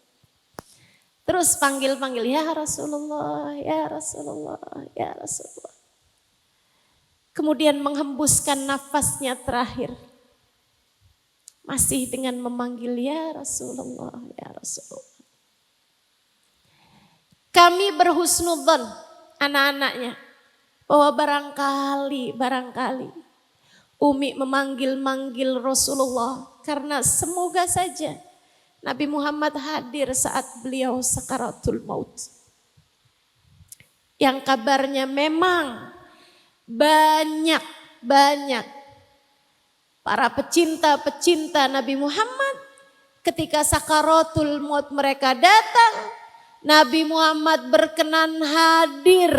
Terus panggil-panggil, ya Rasulullah, ya Rasulullah, ya Rasulullah. Kemudian menghembuskan nafasnya terakhir. Masih dengan memanggil, ya Rasulullah, ya Rasulullah. Kami berhusnudzon anak-anaknya bahwa barangkali Umi memanggil-manggil Rasulullah karena semoga saja Nabi Muhammad hadir saat beliau sakaratul maut. Yang kabarnya memang banyak para pecinta Nabi Muhammad ketika sakaratul maut mereka datang, Nabi Muhammad berkenan hadir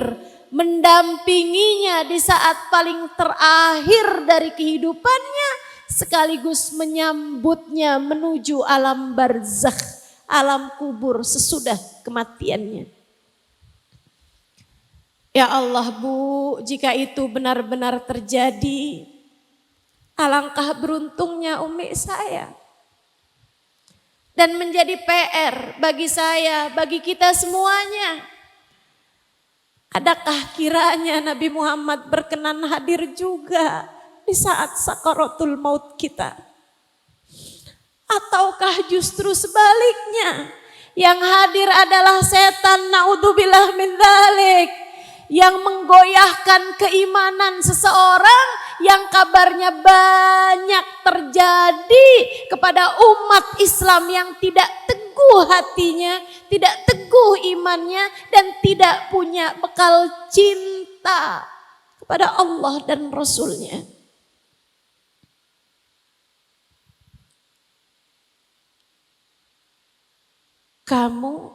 mendampinginya di saat paling terakhir dari kehidupannya, sekaligus menyambutnya menuju alam barzakh, alam kubur sesudah kematiannya. Ya Allah Bu, jika itu benar-benar terjadi, alangkah beruntungnya umi saya. Dan menjadi PR bagi saya, bagi kita semuanya. Adakah kiranya Nabi Muhammad berkenan hadir juga di saat sakaratul maut kita? Ataukah justru sebaliknya, yang hadir adalah setan, naudzubillah min dzalik, yang menggoyahkan keimanan seseorang yang kabarnya banyak terjadi kepada umat Islam yang tidak teguh hatinya, tidak teguh imannya, dan tidak punya bekal cinta kepada Allah dan Rasulnya. Kamu,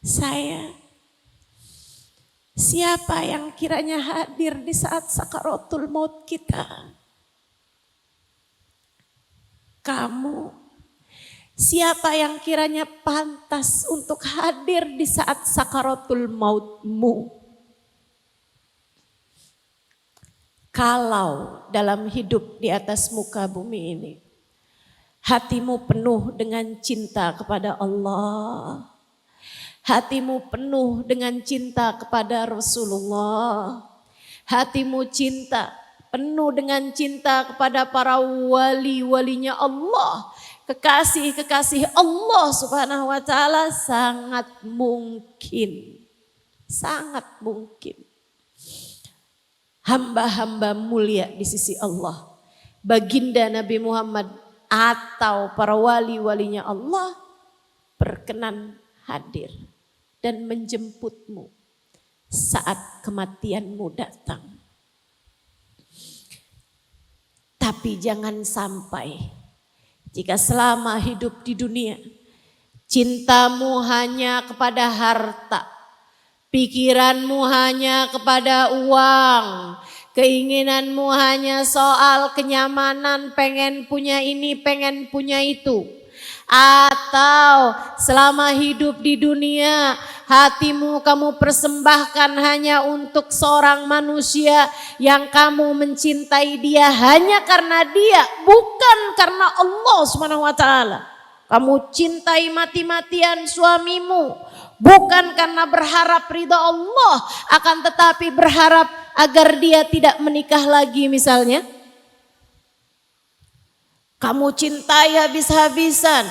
saya, siapa yang kiranya hadir di saat sakaratul maut kita? Kamu, siapa yang kiranya pantas untuk hadir di saat sakaratul mautmu? Kalau dalam hidup di atas muka bumi ini, hatimu penuh dengan cinta kepada Allah, hatimu penuh dengan cinta kepada Rasulullah, hatimu penuh dengan cinta kepada para wali-walinya Allah, kekasih-kekasih Allah Subhanahu wa taala, sangat mungkin hamba-hamba mulia di sisi Allah, baginda Nabi Muhammad atau para wali-walinya Allah berkenan hadir dan menjemputmu saat kematianmu datang. Tapi jangan sampai jika selama hidup di dunia cintamu hanya kepada harta, pikiranmu hanya kepada uang, keinginanmu hanya soal kenyamanan, pengen punya ini, pengen punya itu. Atau selama hidup di dunia hatimu kamu persembahkan hanya untuk seorang manusia yang kamu mencintai dia hanya karena dia, bukan karena Allah Subhanahu wa taala. Kamu cintai mati-matian suamimu bukan karena berharap ridha Allah, akan tetapi berharap agar dia tidak menikah lagi misalnya. Kamu cintai habis-habisan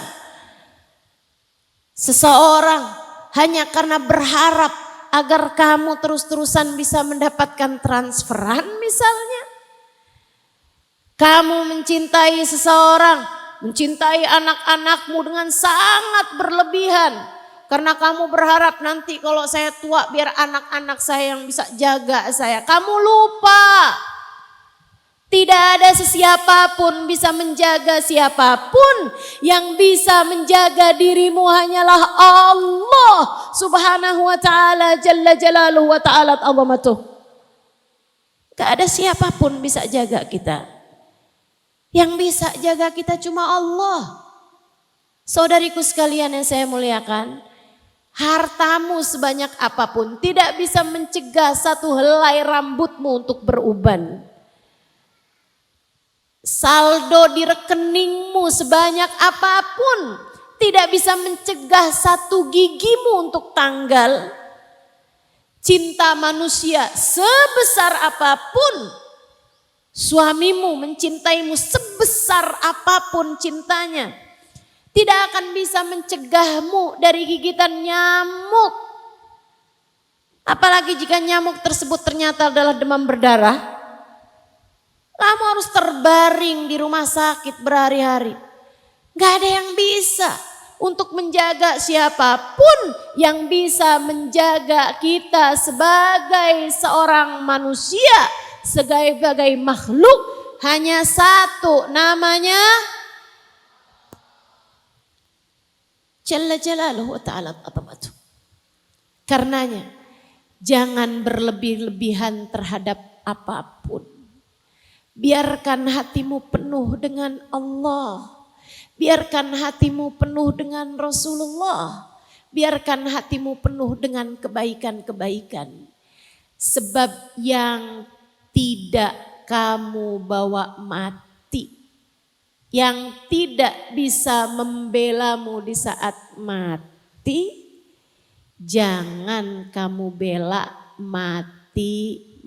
seseorang hanya karena berharap agar kamu terus-terusan bisa mendapatkan transferan misalnya. Kamu mencintai seseorang, mencintai anak-anakmu dengan sangat berlebihan. Karena kamu berharap nanti kalau saya tua biar anak-anak saya yang bisa jaga saya. Kamu lupa. Tidak ada sesiapapun bisa menjaga siapapun. Yang bisa menjaga dirimu hanyalah Allah Subhanahu wa ta'ala Jalla Jalaluhu wa ta'ala azamatuh. Gak ada siapapun bisa jaga kita. Yang bisa jaga kita cuma Allah. Saudariku sekalian yang saya muliakan, hartamu sebanyak apapun tidak bisa mencegah satu helai rambutmu untuk beruban. Saldo di rekeningmu sebanyak apapun tidak bisa mencegah satu gigimu untuk tanggal. Cinta manusia sebesar apapun, suamimu mencintaimu sebesar apapun cintanya, tidak akan bisa mencegahmu dari gigitan nyamuk. Apalagi jika nyamuk tersebut ternyata adalah demam berdarah. Kamu harus terbaring di rumah sakit berhari-hari. Gak ada yang bisa untuk menjaga siapapun yang bisa menjaga kita sebagai seorang manusia, sebagai makhluk. Hanya satu, namanya Jalla Jalaluhu wa ta'ala azamatuh. Karenanya jangan berlebih-lebihan terhadap apapun. Biarkan hatimu penuh dengan Allah. Biarkan hatimu penuh dengan Rasulullah. Biarkan hatimu penuh dengan kebaikan-kebaikan. Sebab yang tidak kamu bawa mati, yang tidak bisa membelamu di saat mati, jangan kamu bela mati-matian.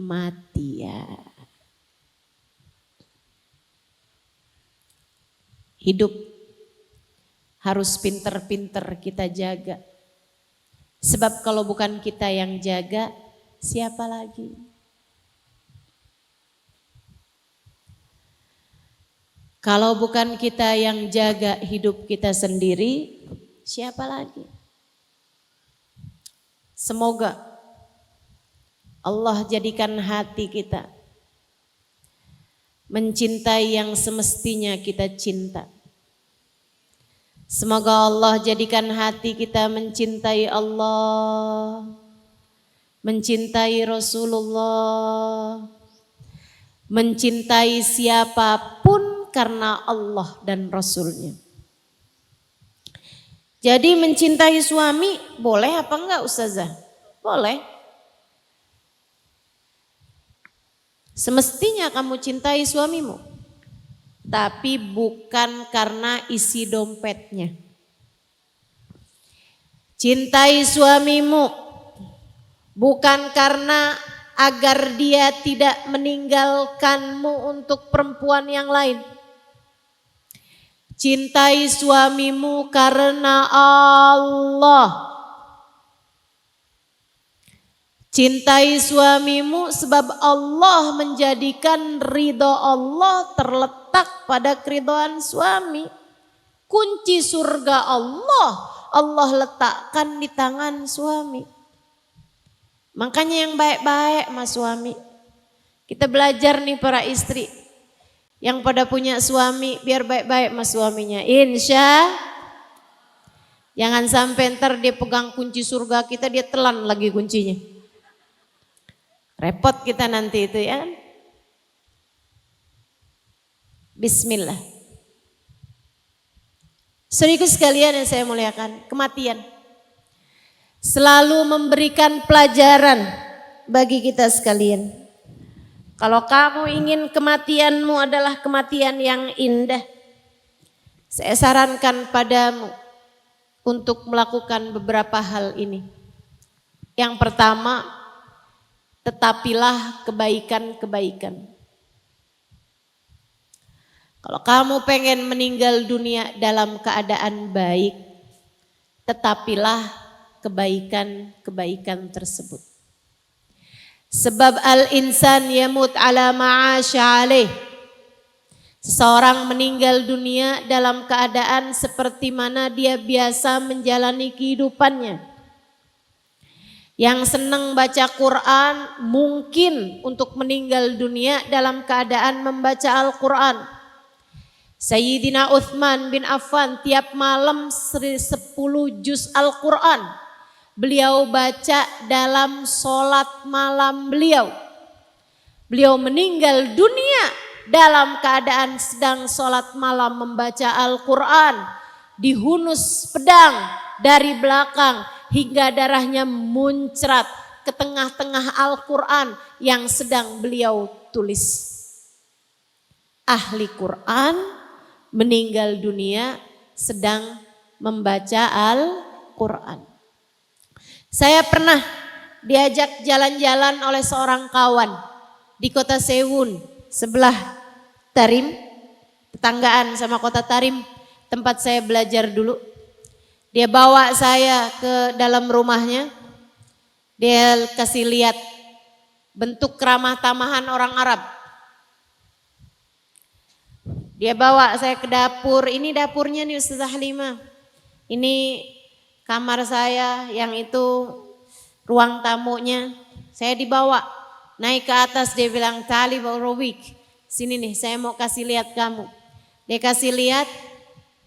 Hidup harus pinter-pinter kita jaga. Sebab kalau bukan kita yang jaga, siapa lagi? Kalau bukan kita yang jaga hidup kita sendiri, siapa lagi? Semoga Allah jadikan hati kita mencintai yang semestinya kita cinta. Semoga Allah jadikan hati kita mencintai Allah, mencintai Rasulullah, mencintai siapapun karena Allah dan Rasulnya. Jadi mencintai suami boleh apa enggak Ustazah? Boleh. Semestinya kamu cintai suamimu, tapi bukan karena isi dompetnya. Cintai suamimu bukan karena agar dia tidak meninggalkanmu untuk perempuan yang lain. Cintai suamimu karena Allah. Cintai suamimu sebab Allah menjadikan ridho Allah terletak pada keridhaan suami. Kunci surga Allah letakkan di tangan suami. Makanya yang baik-baik sama suami. Kita belajar nih para istri yang pada punya suami biar baik-baik sama suaminya. Jangan sampai ntar dia pegang kunci surga kita, dia telan lagi kuncinya. Repot kita nanti itu ya. Bismillah. Saudaraku sekalian yang saya muliakan, kematian selalu memberikan pelajaran bagi kita sekalian. Kalau kamu ingin kematianmu adalah kematian yang indah, saya sarankan padamu untuk melakukan beberapa hal ini. Yang pertama, tetapilah kebaikan-kebaikan. Kalau kamu pengen meninggal dunia dalam keadaan baik, tetapilah kebaikan-kebaikan tersebut. Sebab al-insan yamut ala ma'asya alaih. Seseorang meninggal dunia dalam keadaan seperti mana dia biasa menjalani kehidupannya. Yang senang baca Quran mungkin untuk meninggal dunia dalam keadaan membaca Al-Quran. Sayyidina Uthman bin Affan tiap malam 10 juz Al-Quran beliau baca dalam sholat malam beliau. Beliau meninggal dunia dalam keadaan sedang sholat malam membaca Al-Quran. Dihunus pedang dari belakang hingga darahnya muncrat ke tengah-tengah Al-Quran yang sedang beliau tulis. Ahli Quran meninggal dunia sedang membaca Al-Quran. Saya pernah diajak jalan-jalan oleh seorang kawan di kota Sewun, sebelah Tarim, tetanggaan sama kota Tarim, tempat saya belajar dulu. Dia bawa saya ke dalam rumahnya, dia kasih lihat bentuk ramah tamahan orang Arab. Dia bawa saya ke dapur, ini dapurnya nih Ustazah Halimah. Ini kamar saya, yang itu ruang tamunya. Saya dibawa naik ke atas, dia bilang Talib Rawik, sini nih saya mau kasih lihat kamu. Dia kasih lihat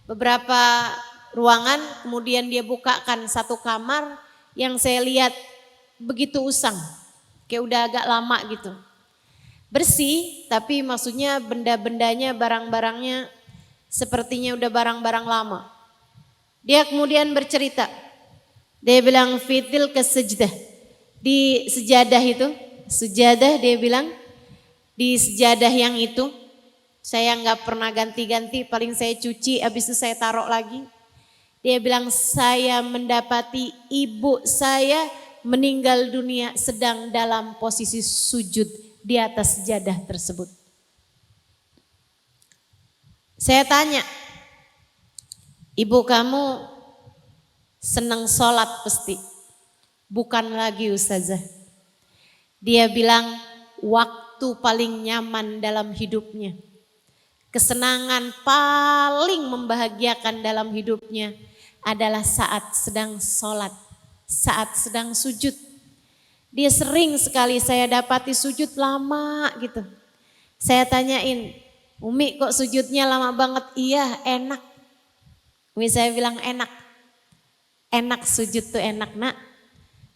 beberapa ruangan, kemudian dia bukakan satu kamar yang saya lihat begitu usang, kayak udah agak lama gitu. Bersih, tapi maksudnya benda-bendanya, barang-barangnya sepertinya udah barang-barang lama. Dia kemudian bercerita, dia bilang fitil ke sejdah, di sejadah itu, sejadah dia bilang, di sejadah yang itu, saya nggak pernah ganti-ganti, paling saya cuci, habis itu saya taruh lagi. Dia bilang saya mendapati ibu saya meninggal dunia sedang dalam posisi sujud di atas sejadah tersebut. Saya tanya, ibu kamu senang sholat pasti? Bukan lagi Ustazah. Dia bilang waktu paling nyaman dalam hidupnya, kesenangan paling membahagiakan dalam hidupnya adalah saat sedang sholat, saat sedang sujud. Dia sering sekali saya dapati sujud lama gitu. Saya tanyain, Umi kok sujudnya lama banget? Iya enak. Umi saya bilang enak. Enak sujud tuh enak nak.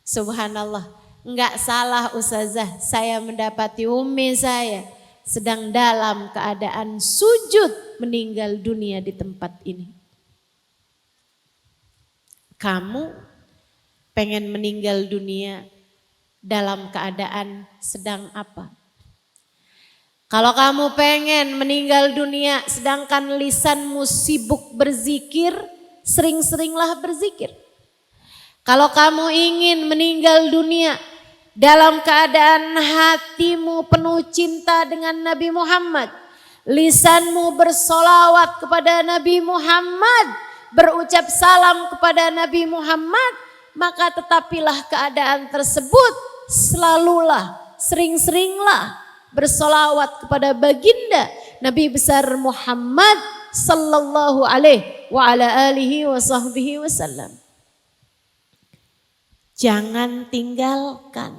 Subhanallah. Enggak salah Ustazah, saya mendapati Umi saya sedang dalam keadaan sujud meninggal dunia di tempat ini. Kamu pengen meninggal dunia dalam keadaan sedang apa? Kalau kamu pengen meninggal dunia sedangkan lisanmu sibuk berzikir, sering-seringlah berzikir. Kalau kamu ingin meninggal dunia dalam keadaan hatimu penuh cinta dengan Nabi Muhammad, lisanmu bersolawat kepada Nabi Muhammad, berucap salam kepada Nabi Muhammad, maka tetapilah keadaan tersebut, selalulah, sering-seringlah bersolawat kepada baginda Nabi besar Muhammad sallallahu alaihi wa ala alihi wa sahbihi wasallam. Jangan tinggalkan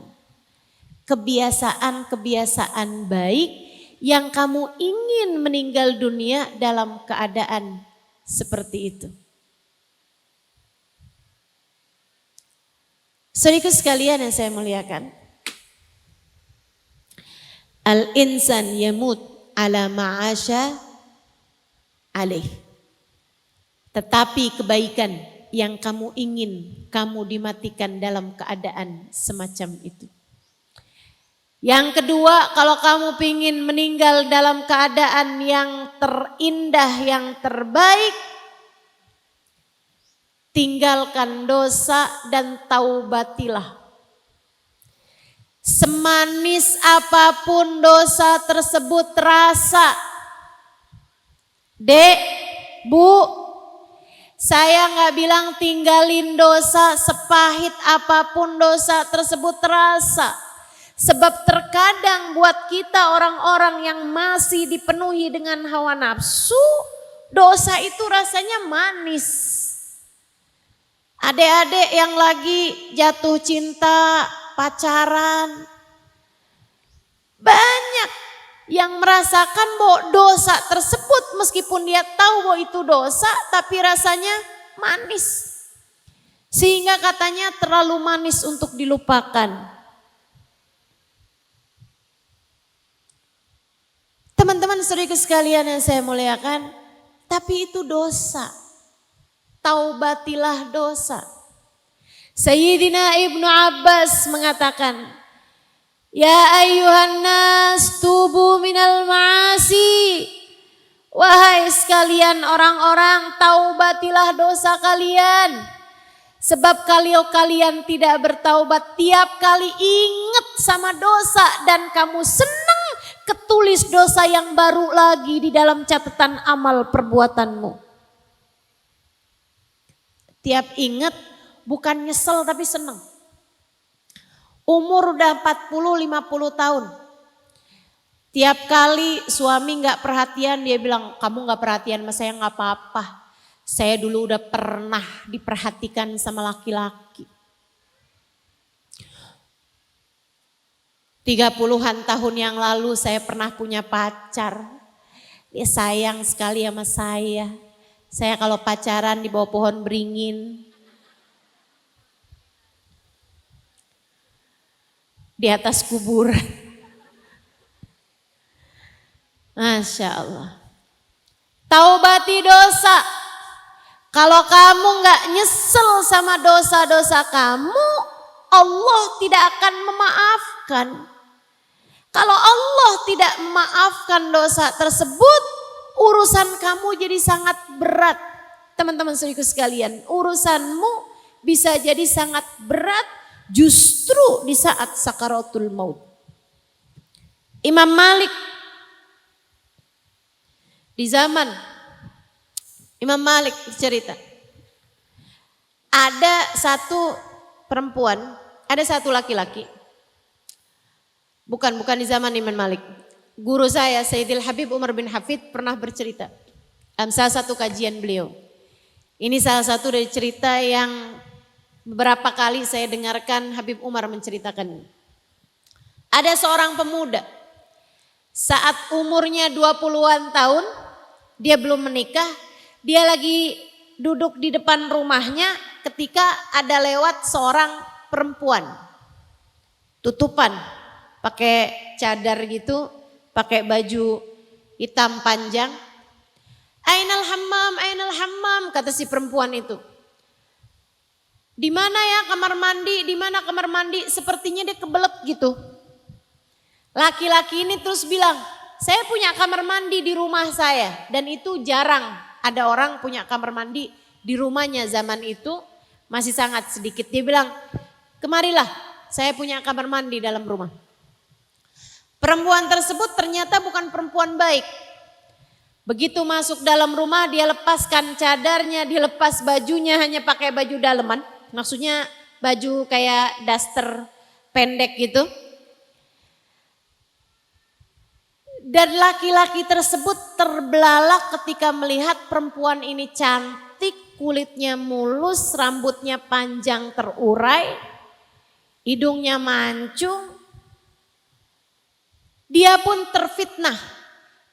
kebiasaan-kebiasaan baik yang kamu ingin meninggal dunia dalam keadaan seperti itu. Saudaraku sekalian yang saya muliakan, al-insan yamut ala ma'asya alaih. Tetapi kebaikan yang kamu ingin, kamu dimatikan dalam keadaan semacam itu. Yang kedua, kalau kamu ingin meninggal dalam keadaan yang terindah, yang terbaik, tinggalkan dosa dan taubatilah. Semanis apapun dosa tersebut terasa. Dek, Bu, saya gak bilang tinggalin dosa, sepahit apapun dosa tersebut terasa. Sebab terkadang buat kita orang-orang yang masih dipenuhi dengan hawa nafsu, dosa itu rasanya manis. Adik-adik yang lagi jatuh cinta, pacaran, banyak yang merasakan bahwa dosa tersebut meskipun dia tahu bahwa itu dosa tapi rasanya manis. Sehingga katanya terlalu manis untuk dilupakan. Teman-teman saudaraku sekalian yang saya muliakan, tapi itu dosa. Taubatilah dosa. Sayyidina Ibnu Abbas mengatakan, ya ayyuhan nas tubu minal ma'asi. Wahai sekalian orang-orang, taubatilah dosa kalian. Sebab kalau kalian tidak bertaubat, tiap kali ingat sama dosa dan kamu senang, ketulis dosa yang baru lagi di dalam catatan amal perbuatanmu. Tiap ingat bukan nyesel tapi senang. Umur udah 40-50 tahun. Tiap kali suami gak perhatian dia bilang, kamu gak perhatian sama saya gak apa-apa. Saya dulu udah pernah diperhatikan sama laki-laki. 30-an tahun yang lalu saya pernah punya pacar. Dia sayang sekali sama saya. Saya kalau pacaran di bawah pohon beringin. Di atas kuburan. Masya Allah. Taubati dosa. Kalau kamu gak nyesel sama dosa-dosa kamu, Allah tidak akan memaafkan. Kalau Allah tidak memaafkan dosa tersebut, urusan kamu jadi sangat berat. Teman-teman saudaraku sekalian, urusanmu bisa jadi sangat berat justru di saat sakaratul maut. Imam Malik di zaman Imam Malik cerita, ada satu perempuan, ada satu laki-laki. Bukan di zaman Imam Malik. Guru saya Sayyidil Habib Umar bin Hafid pernah bercerita dalam salah satu kajian beliau. Ini salah satu dari cerita yang beberapa kali saya dengarkan Habib Umar menceritakan. Ada seorang pemuda saat umurnya 20-an tahun, dia belum menikah, dia lagi duduk di depan rumahnya ketika ada lewat seorang perempuan. Tutupan, pakai cadar gitu, pakai baju hitam panjang. Ainal hammam, kata si perempuan itu. Di mana ya kamar mandi, di mana kamar mandi? Sepertinya dia kebelet gitu. Laki-laki ini terus bilang, saya punya kamar mandi di rumah saya. Dan itu jarang ada orang punya kamar mandi di rumahnya zaman itu, masih sangat sedikit. Dia bilang, kemarilah saya punya kamar mandi dalam rumah. Perempuan tersebut ternyata bukan perempuan baik. Begitu masuk dalam rumah dia lepaskan cadarnya, dia lepas bajunya, hanya pakai baju daleman. Maksudnya baju kayak daster pendek gitu. Dan laki-laki tersebut terbelalak ketika melihat perempuan ini cantik, kulitnya mulus, rambutnya panjang terurai, hidungnya mancung. Dia pun terfitnah.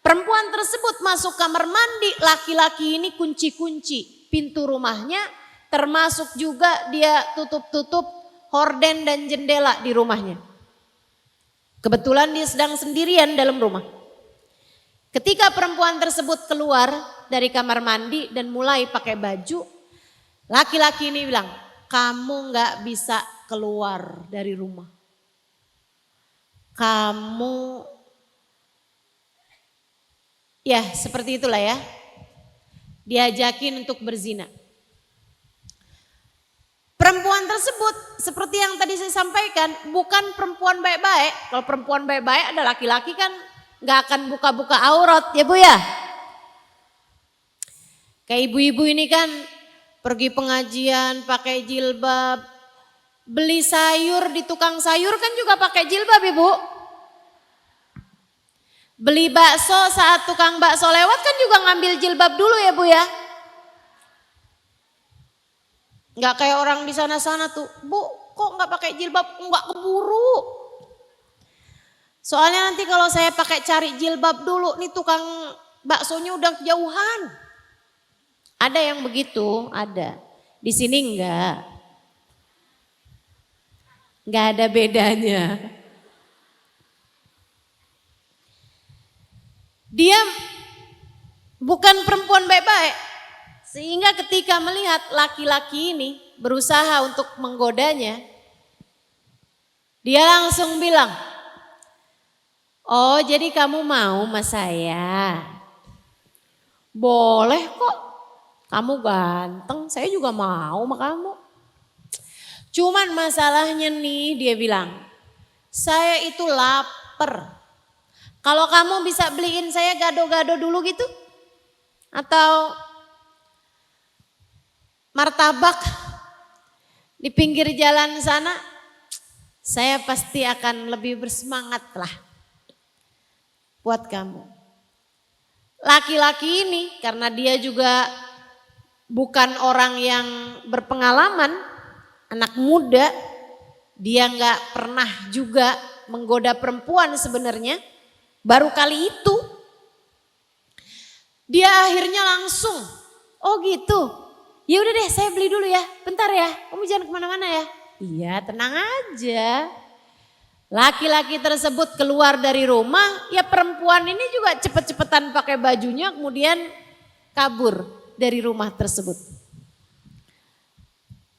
Perempuan tersebut masuk kamar mandi, laki-laki ini kunci-kunci pintu rumahnya, termasuk juga dia tutup-tutup horden dan jendela di rumahnya. Kebetulan dia sedang sendirian dalam rumah. Ketika perempuan tersebut keluar dari kamar mandi dan mulai pakai baju. Laki-laki ini bilang, kamu gak bisa keluar dari rumah. Kamu, ya seperti itulah ya. Diajakin untuk berzina. Perempuan tersebut seperti yang tadi saya sampaikan bukan perempuan baik-baik. Kalau perempuan baik-baik ada laki-laki kan gak akan buka-buka aurat ya Bu ya. Kayak ibu-ibu ini kan pergi pengajian pakai jilbab. Beli sayur di tukang sayur kan juga pakai jilbab Ibu. Beli bakso saat tukang bakso lewat kan juga ngambil jilbab dulu ya Bu ya. Nggak kayak orang di sana-sana tuh, Bu kok nggak pakai jilbab, nggak keburu. Soalnya nanti kalau saya pakai cari jilbab dulu, nih tukang baksonya udah kejauhan. Ada yang begitu, ada. Di sini nggak ada bedanya. Dia bukan perempuan baik-baik. Sehingga ketika melihat laki-laki ini berusaha untuk menggodanya, dia langsung bilang, oh jadi kamu mau sama saya? Boleh kok, kamu ganteng, saya juga mau sama kamu. Cuman masalahnya nih dia bilang, saya itu lapar. Kalau kamu bisa beliin saya gado-gado dulu gitu, atau martabak di pinggir jalan sana, saya pasti akan lebih bersemangat lah buat kamu. Laki-laki ini karena dia juga bukan orang yang berpengalaman, anak muda, dia nggak pernah juga menggoda perempuan sebenarnya, baru kali itu. Dia akhirnya langsung, oh gitu. Ya udah deh saya beli dulu ya, bentar ya, kamu jangan kemana-mana ya. Iya tenang aja. Laki-laki tersebut keluar dari rumah, ya perempuan ini juga cepet-cepetan pakai bajunya kemudian kabur dari rumah tersebut.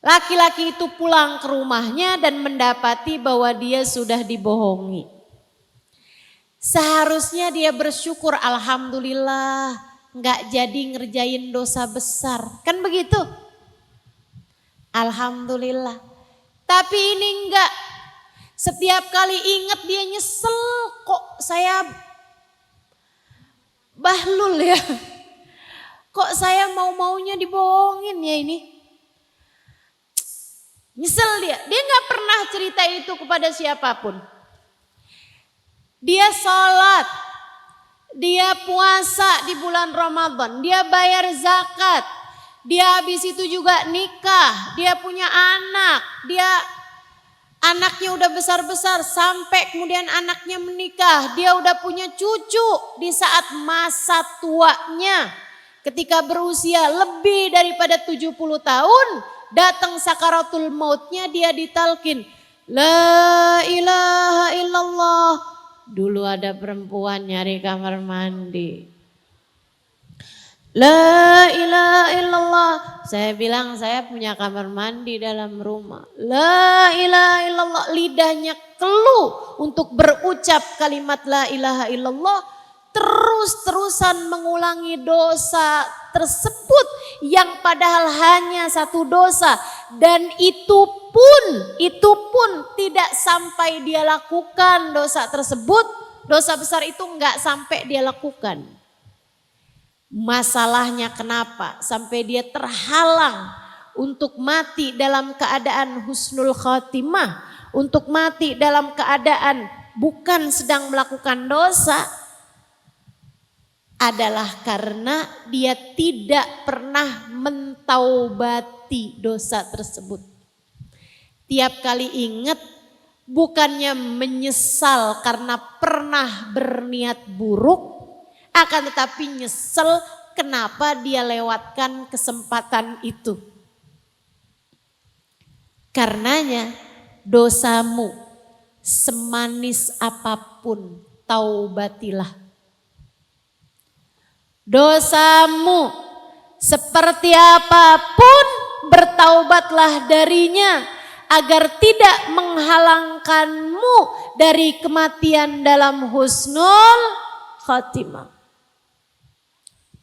Laki-laki itu pulang ke rumahnya dan mendapati bahwa dia sudah dibohongi. Seharusnya dia bersyukur, alhamdulillah. Nggak jadi ngerjain dosa besar. Kan begitu? Alhamdulillah. Tapi ini enggak. Setiap kali ingat dia nyesel, kok saya bahlul ya. Kok saya mau-maunya dibohongin ya ini. Nyesel dia. Dia nggak pernah cerita itu kepada siapapun. Dia sholat, dia puasa di bulan Ramadan, dia bayar zakat, dia habis itu juga nikah, dia punya anak, dia anaknya udah besar-besar sampai kemudian anaknya menikah, dia udah punya cucu. Di saat masa tuanya ketika berusia lebih daripada 70 tahun, datang sakaratul mautnya, dia ditalkin, la ilaha illallah. Dulu ada perempuan nyari kamar mandi. La ilaha illallah. Saya bilang saya punya kamar mandi dalam rumah. La ilaha illallah. Lidahnya keluh untuk berucap kalimat la ilaha illallah. Terus-terusan mengulangi dosa tersebut yang padahal hanya satu dosa. Dan itu pun tidak sampai dia lakukan dosa tersebut. Dosa besar itu enggak sampai dia lakukan. Masalahnya kenapa? Sampai dia terhalang untuk mati dalam keadaan husnul khotimah. Untuk mati dalam keadaan bukan sedang melakukan dosa. Adalah karena dia tidak pernah mentaubati dosa tersebut. Tiap kali ingat, bukannya menyesal karena pernah berniat buruk, akan tetapi nyesel kenapa dia lewatkan kesempatan itu. Karenanya dosamu semanis apapun taubatilah. dosamu seperti apapun bertaubatlah darinya agar tidak menghalangkanmu dari kematian dalam husnul khatimah.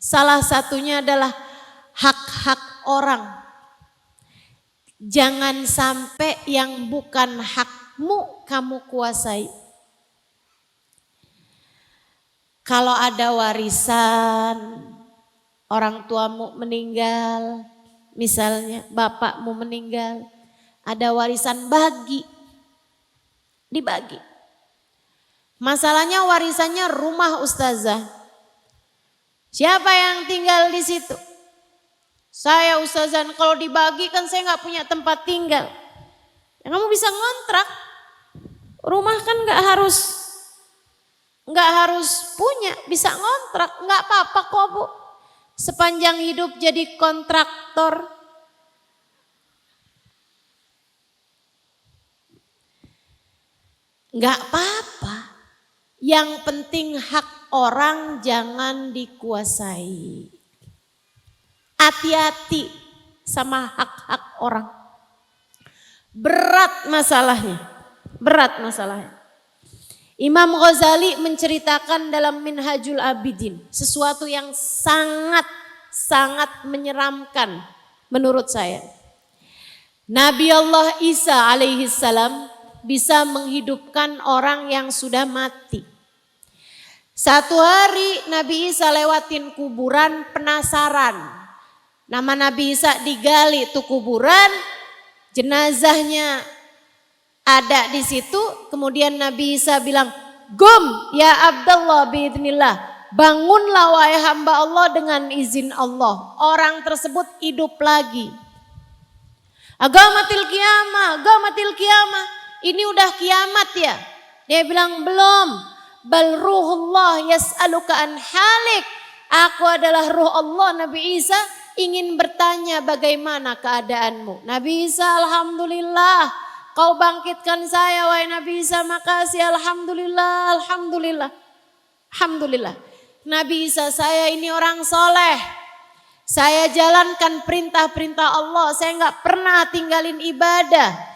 Salah satunya adalah hak-hak orang. Jangan sampai yang bukan hakmu kamu kuasai. Kalau ada warisan, orang tuamu meninggal, misalnya bapakmu meninggal, ada warisan dibagi. Masalahnya warisannya rumah ustazah. Siapa yang tinggal di situ? Saya ustazah, kalau dibagi kan saya nggak punya tempat tinggal. Ya, kamu bisa ngontrak. Rumah kan nggak harus punya, bisa ngontrak, nggak apa-apa kok Bu. Sepanjang hidup jadi kontraktor. Nggak apa-apa. Yang penting hak orang jangan dikuasai. Hati-hati sama hak-hak orang. Berat masalahnya. Imam Ghazali menceritakan dalam Minhajul Abidin sesuatu yang sangat menyeramkan menurut saya. Nabi Allah Isa alaihi salam bisa menghidupkan orang yang sudah mati. Satu hari Nabi Isa lewatin kuburan, penasaran. Nama Nabi Isa digali tuh kuburan, jenazahnya ada di situ. Kemudian Nabi Isa bilang, "Gum ya Abdullah biidznillah." Bangunlah wahai hamba Allah dengan izin Allah. Orang tersebut hidup lagi. Agamatil kiamah. Ini udah kiamat ya? Dia bilang belum. Bal ruhullah yas'aluka an halik. Aku adalah ruh Allah. Nabi Isa ingin bertanya bagaimana keadaanmu. Nabi Isa, alhamdulillah. Kau bangkitkan saya wahai Nabi Isa. Makasih, alhamdulillah. Nabi Isa, saya ini orang soleh. Saya jalankan perintah-perintah Allah. Saya gak pernah tinggalin ibadah.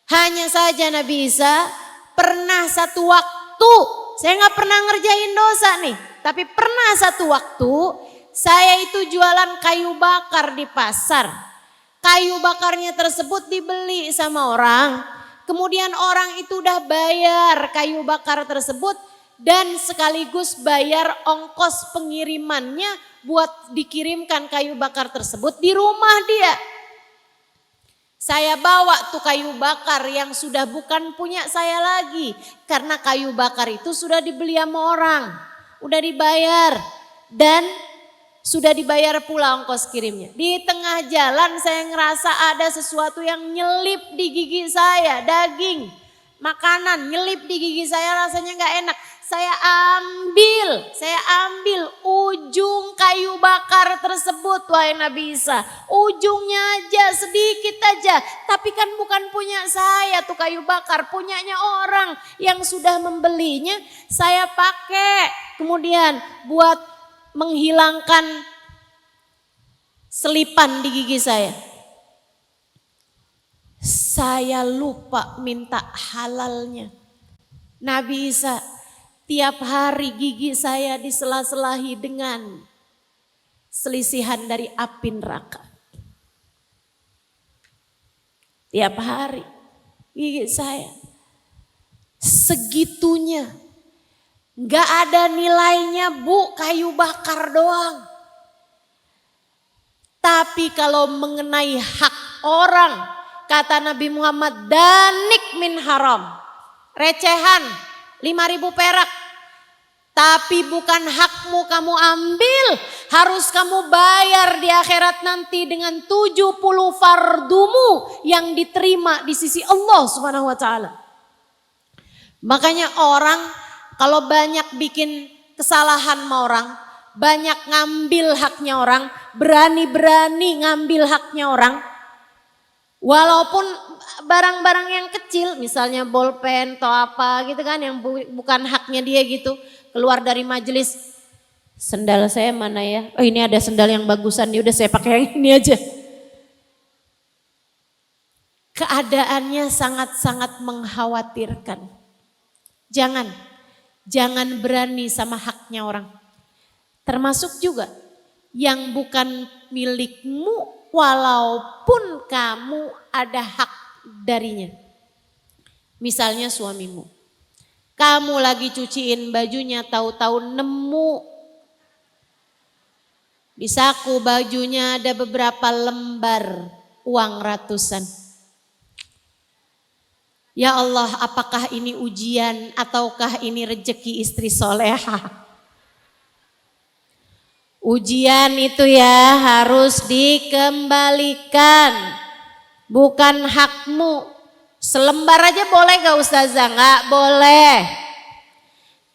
Hanya saja Nabi Isa pernah satu waktu, saya gak pernah ngerjain dosa nih. Tapi pernah satu waktu saya itu jualan kayu bakar di pasar. Kayu bakarnya tersebut dibeli sama orang. Kemudian orang itu udah bayar kayu bakar tersebut. Dan sekaligus bayar ongkos pengirimannya buat dikirimkan kayu bakar tersebut di rumah dia. Saya bawa tuh kayu bakar yang sudah bukan punya saya lagi. Karena kayu bakar itu sudah dibeli sama orang. Udah dibayar dan sudah dibayar pula ongkos kirimnya. Di tengah jalan saya ngerasa ada sesuatu yang nyelip di gigi saya, daging, makanan nyelip di gigi saya, rasanya gak enak. Saya ambil ujung kayu bakar tersebut wahai Nabi Isa. Ujungnya aja, sedikit aja. Tapi kan bukan punya saya tuh kayu bakar. Punyanya orang yang sudah membelinya. Saya pakai kemudian buat menghilangkan selipan di gigi saya. Saya lupa minta halalnya. Nabi Isa, tiap hari gigi saya disela-selahi dengan selisihan dari api neraka. Tiap hari gigi saya segitunya. Gak ada nilainya Bu, kayu bakar doang. Tapi kalau mengenai hak orang, kata Nabi Muhammad, danik min haram. Recehan 5.000 perak. Tapi bukan hakmu kamu ambil. Harus kamu bayar di akhirat nanti dengan 70 fardumu yang diterima di sisi Allah Subhanahu wa ta'ala. Makanya orang kalau banyak bikin kesalahan sama orang, banyak ngambil haknya orang, berani-berani ngambil haknya orang. Walaupun barang-barang yang kecil, misalnya bolpen atau apa gitu kan, yang bukan haknya dia gitu, keluar dari majelis, Sendal saya mana ya? Oh ini ada sendal yang bagusan, ya udah saya pakai yang ini aja. Keadaannya sangat-sangat mengkhawatirkan. Jangan berani sama haknya orang. Termasuk juga yang bukan milikmu walaupun kamu ada hak darinya. Misalnya suamimu. Kamu lagi cuciin bajunya, tahu-tahu nemu di saku bajunya ada beberapa lembar uang ratusan. Ya Allah, apakah ini ujian ataukah ini rezeki istri soleha? Ujian itu ya harus dikembalikan, bukan hakmu. Selembar aja boleh gak Ustazah? Gak boleh.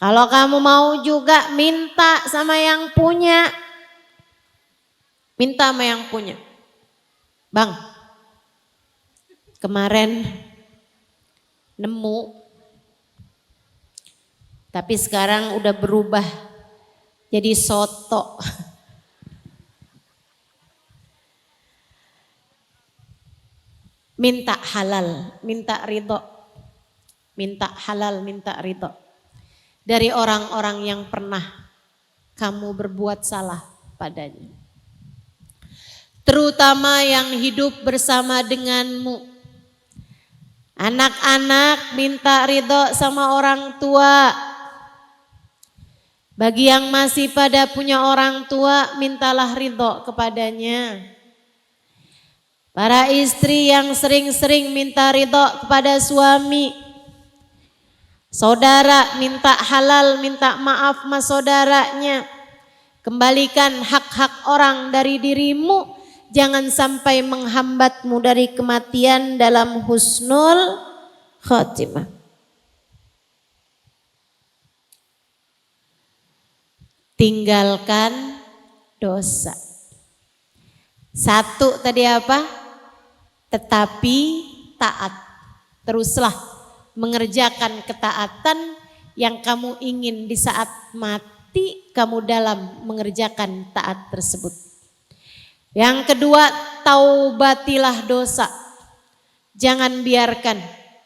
Kalau kamu mau juga minta sama yang punya. Minta sama yang punya. Bang, kemarin nemu, tapi sekarang udah berubah jadi soto. Minta halal, minta ridho. Minta halal, minta ridho. Dari orang-orang yang pernah kamu berbuat salah padanya. Terutama yang hidup bersama denganmu. Anak-anak minta ridho sama orang tua. Bagi yang masih pada punya orang tua, mintalah ridho kepadanya. Para istri yang sering-sering minta ridho kepada suami. Saudara minta halal, minta maaf sama saudaranya. Kembalikan hak-hak orang dari dirimu. Jangan sampai menghambatmu dari kematian dalam husnul khotimah. Tinggalkan dosa. Satu tadi apa? Tetapi taat. Teruslah mengerjakan ketaatan yang kamu ingin di saat mati kamu dalam mengerjakan taat tersebut. Yang kedua, taubatilah dosa. Jangan biarkan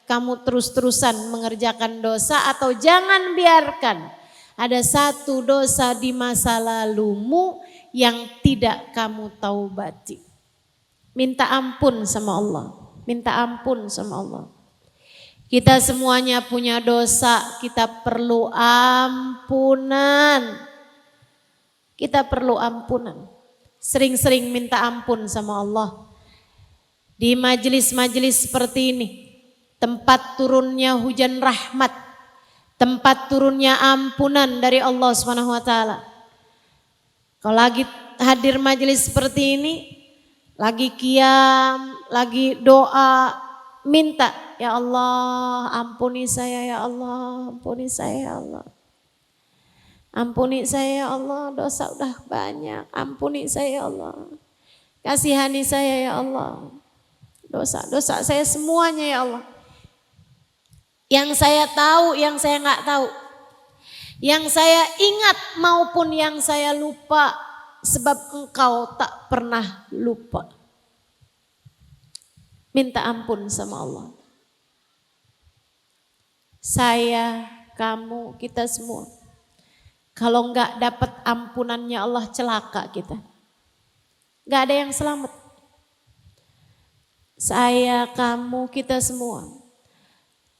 kamu terus-terusan mengerjakan dosa atau jangan biarkan ada satu dosa di masa lalumu yang tidak kamu taubati. Minta ampun sama Allah. Minta ampun sama Allah. Kita semuanya punya dosa, kita perlu ampunan. Kita perlu ampunan. Sering-sering minta ampun sama Allah. Di majelis-majelis seperti ini, tempat turunnya hujan rahmat, tempat turunnya ampunan dari Allah SWT. Kalau lagi hadir majelis seperti ini, lagi qiyam, lagi doa, minta, ya Allah ampuni saya ya Allah, ampuni saya ya Allah. Ampuni saya ya Allah, dosa udah banyak. Ampuni saya ya Allah. Kasihani saya ya Allah. Dosa-dosa saya semuanya ya Allah. Yang saya tahu, yang saya nggak tahu. Yang saya ingat maupun yang saya lupa. Sebab Engkau tak pernah lupa. Minta ampun sama Allah. Saya, kamu, kita semua. Kalau enggak dapat ampunannya Allah celaka kita. Enggak ada yang selamat. Saya, kamu, kita semua.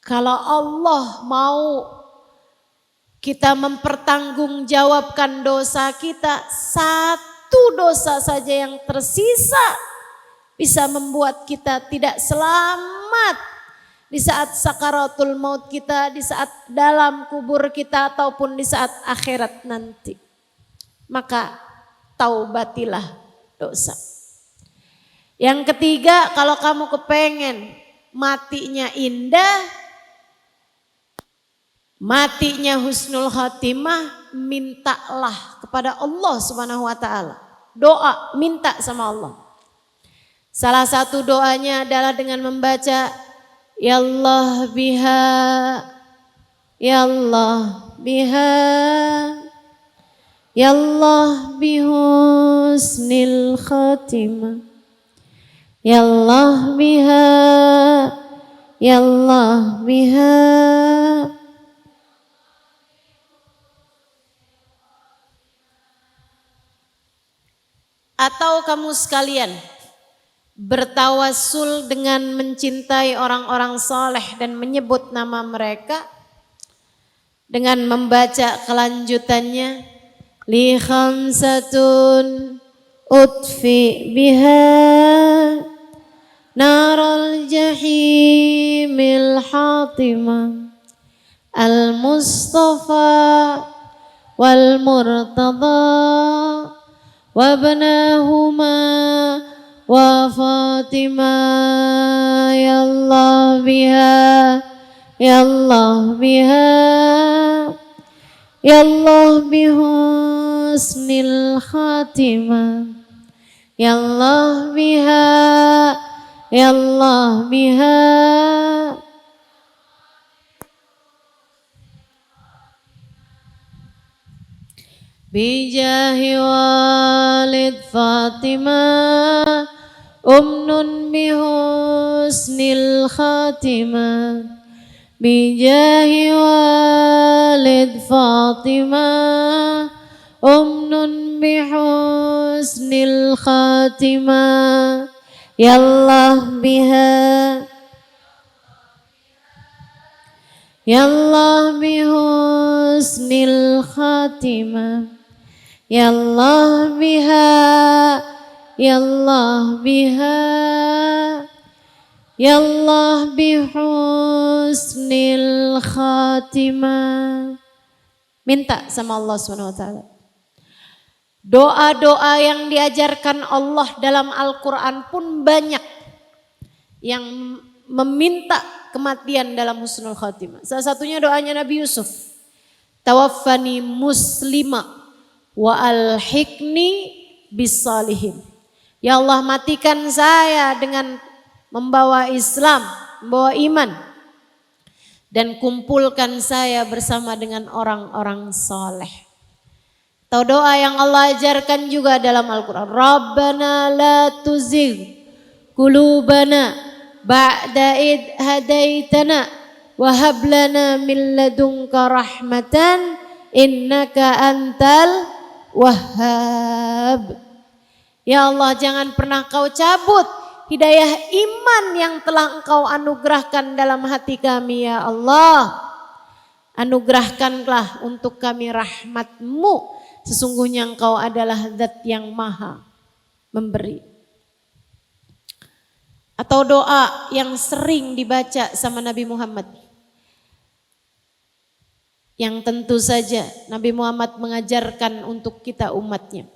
Kalau Allah mau kita mempertanggungjawabkan dosa kita, satu dosa saja yang tersisa bisa membuat kita tidak selamat. Di saat sakaratul maut kita, di saat dalam kubur kita ataupun di saat akhirat nanti. Maka taubatilah dosa. Yang ketiga, kalau kamu kepengen matinya indah, matinya husnul khatimah, mintalah kepada Allah Subhanahu wa taala. Doa, minta sama Allah. Salah satu doanya adalah dengan membaca Ya Allah biha, Ya Allah biha, Ya Allah bihusnil khatimah. Ya Allah biha, Ya Allah biha. Atau kamu sekalian bertawasul dengan mencintai orang-orang soleh dan menyebut nama mereka dengan membaca kelanjutannya, li khamsatun utfi biha naral jahimil hatimah al mustafa wal murtada wabnahuma wa Fatimah. Ya Allah biha, Ya Allah biha, Ya Allah bihusnil khatimah. Ya Allah biha, Ya Allah biha. Bijahi walid Fatimah umnun bihusnil khatimah. Bijahi walid Fatimah umnun bihusnil khatimah. Ya Allah biha, Ya Allah bihusnil khatimah. Ya Allah biha, Ya Allah biha, Ya Allah bihusnil khatimah. Minta sama Allah SWT. Doa-doa yang diajarkan Allah dalam Al-Quran pun banyak yang meminta kematian dalam husnul khatimah. Salah satunya doanya Nabi Yusuf. Tawaffani muslima wa alhiqni bisalihin. Ya Allah, matikan saya dengan membawa Islam, membawa iman, dan kumpulkan saya bersama dengan orang-orang saleh. Atau doa yang Allah ajarkan juga dalam Al-Quran. Rabbana la tuzigh qulubana ba'da id hadaitana wa hab lana min ladunka rahmatan innaka antal wahhab. Ya Allah, jangan pernah kau cabut hidayah iman yang telah engkau anugerahkan dalam hati kami ya Allah. Anugerahkanlah untuk kami rahmat-Mu, sesungguhnya engkau adalah zat yang maha memberi. Atau doa yang sering dibaca sama Nabi Muhammad, yang tentu saja Nabi Muhammad mengajarkan untuk kita umatnya.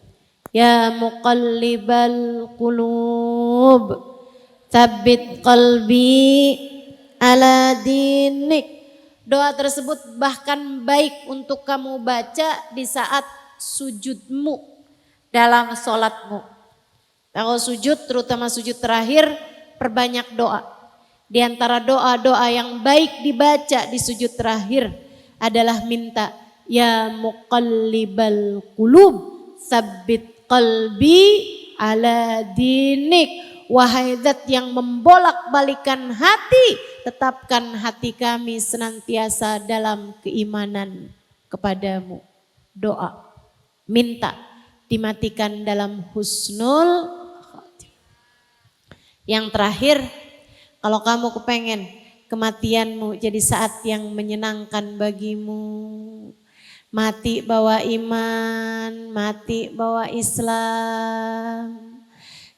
Ya muqallibal qulub, tsabbit qalbi ala dinik. Doa tersebut bahkan baik untuk kamu baca di saat sujudmu dalam sholatmu. Kalau sujud, terutama sujud terakhir, perbanyak doa. Di antara doa-doa yang baik dibaca di sujud terakhir adalah minta, ya muqallibal qulub, tsabbit qalbi ala dinik. Wahai zat yang membolak-balikan hati, tetapkan hati kami senantiasa dalam keimanan kepadamu. Doa, minta dimatikan dalam husnul khatimah. Yang terakhir, kalau kamu kepengen kematianmu jadi saat yang menyenangkan bagimu, mati bawa iman, mati bawa Islam,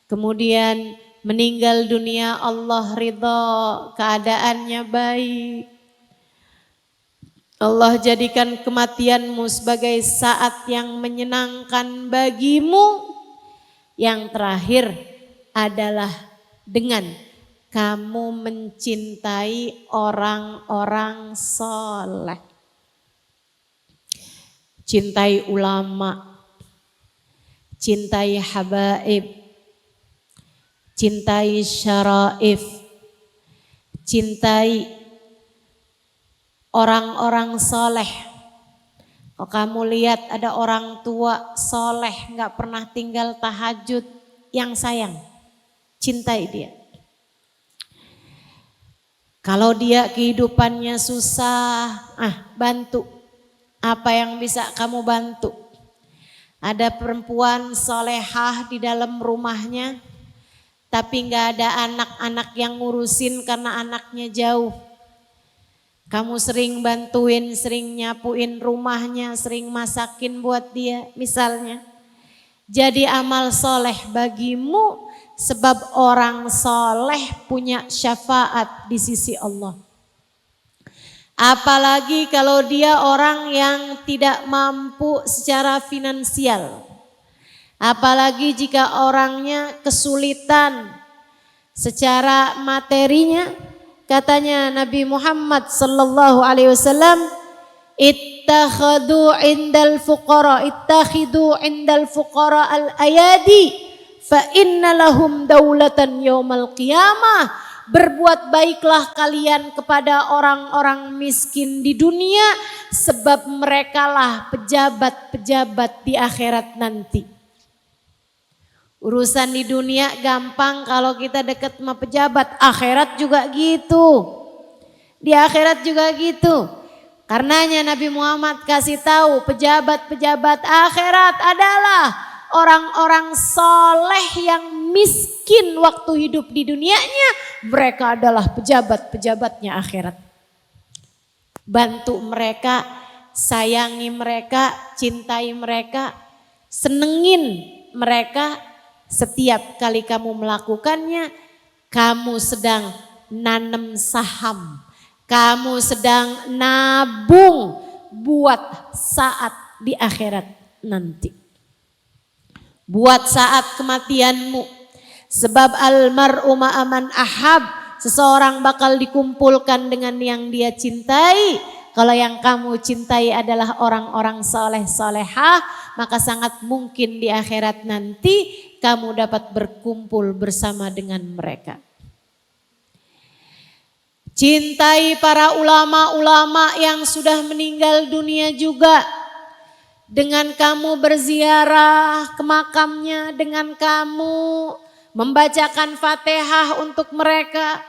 kemudian meninggal dunia Allah ridha, keadaannya baik, Allah jadikan kematianmu sebagai saat yang menyenangkan bagimu. Yang terakhir adalah dengan kamu mencintai orang-orang soleh. Cintai ulama, cintai habaib, cintai syaraif, cintai orang-orang soleh. Oh, kamu lihat ada orang tua soleh gak pernah tinggal tahajud, yang sayang, cintai dia. Kalau dia kehidupannya susah, bantu. Apa yang bisa kamu bantu? Ada perempuan solehah di dalam rumahnya, tapi gak ada anak-anak yang ngurusin karena anaknya jauh. Kamu sering bantuin, sering nyapuin rumahnya, sering masakin buat dia misalnya. Jadi amal soleh bagimu, sebab orang soleh punya syafaat di sisi Allah. Apalagi kalau dia orang yang tidak mampu secara finansial. Apalagi jika orangnya kesulitan secara materinya. Katanya Nabi Muhammad sallallahu alaihi wasallam, ittakhidu indal fuqara al-ayadi fa inna lahum daulatan yaumal qiyamah. Berbuat baiklah kalian kepada orang-orang miskin di dunia, sebab merekalah pejabat-pejabat di akhirat nanti. Urusan di dunia gampang kalau kita dekat sama pejabat, akhirat juga gitu. Di akhirat juga gitu. Karenanya Nabi Muhammad kasih tahu, pejabat-pejabat akhirat adalah orang-orang soleh yang miskin waktu hidup di dunianya. Mereka adalah pejabat-pejabatnya akhirat. Bantu mereka, sayangi mereka, cintai mereka, senengin mereka. Setiap kali kamu melakukannya, kamu sedang nanam saham. Kamu sedang nabung buat saat di akhirat nanti. Buat saat kematianmu. Sebab almar'u ma'aman ahab. Seseorang bakal dikumpulkan dengan yang dia cintai. Kalau yang kamu cintai adalah orang-orang soleh solehah, maka sangat mungkin di akhirat nanti kamu dapat berkumpul bersama dengan mereka. Cintai para ulama-ulama yang sudah meninggal dunia juga. Dengan kamu berziarah ke makamnya, dengan kamu membacakan Fatihah untuk mereka.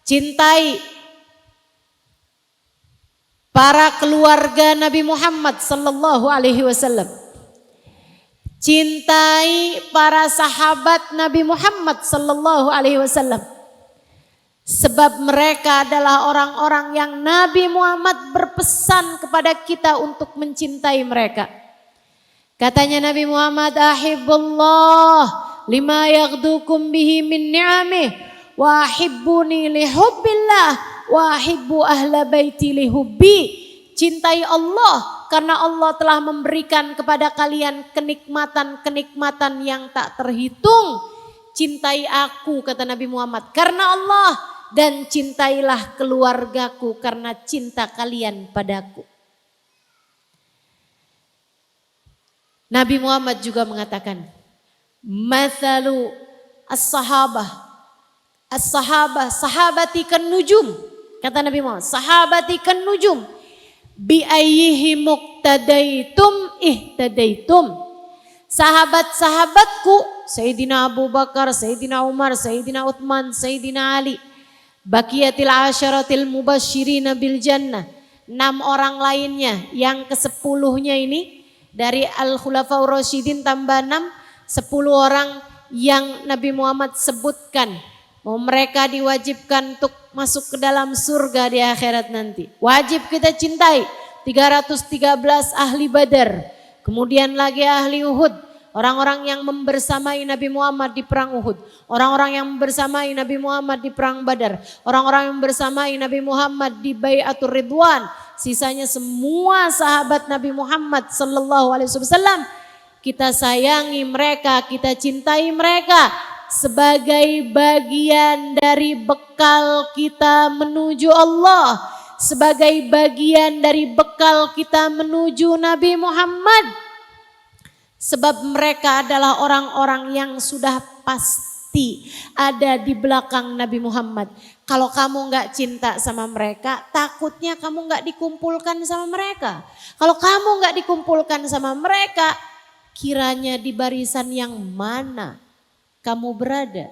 Cintai para keluarga Nabi Muhammad sallallahu alaihi wasallam. Cintai para sahabat Nabi Muhammad sallallahu alaihi wasallam. Sebab mereka adalah orang-orang yang Nabi Muhammad berpesan kepada kita untuk mencintai mereka. Katanya Nabi Muhammad, ahibbullah lima yaghdukum bihi min ni'amih wa ahibbuni lihubbillah wa ahibbu ahla baiti lihubbi. Cintai Allah karena Allah telah memberikan kepada kalian kenikmatan-kenikmatan yang tak terhitung. Cintai aku, kata Nabi Muhammad, karena Allah. Dan cintailah keluargaku karena cinta kalian padaku. Nabi Muhammad juga mengatakan, mathalu sahabati kan nujum. Kata Nabi Muhammad, sahabati kan nujum. Bi ayyihi muqtadaitum ihtadaitum. Sahabat-sahabatku, Sayyidina Abu Bakar, Sayyidina Umar, Sayyidina Uthman, Sayyidina Ali. Baqiyatil asyaratil mubasyirina bil jannah. 6 orang lainnya, yang ke-10-nya ini dari Al-Khulafaur Rasyidin tambah 6, 10 orang yang Nabi Muhammad sebutkan. Mereka diwajibkan untuk masuk ke dalam surga di akhirat nanti. Wajib kita cintai 313 ahli Badar. Kemudian lagi ahli Uhud. Orang-orang yang membersamai Nabi Muhammad di perang Uhud. Orang-orang yang membersamai Nabi Muhammad di perang Badar. Orang-orang yang membersamai Nabi Muhammad di Bai'atur Ridwan. Sisanya semua sahabat Nabi Muhammad sallallahu alaihi wasallam. Kita sayangi mereka, kita cintai mereka sebagai bagian dari bekal kita menuju Allah. Sebagai bagian dari bekal kita menuju Nabi Muhammad. Sebab mereka adalah orang-orang yang sudah pasti ada di belakang Nabi Muhammad. Kalau kamu nggak cinta sama mereka, takutnya kamu nggak dikumpulkan sama mereka. Kalau kamu nggak dikumpulkan sama mereka, kiranya di barisan yang mana kamu berada.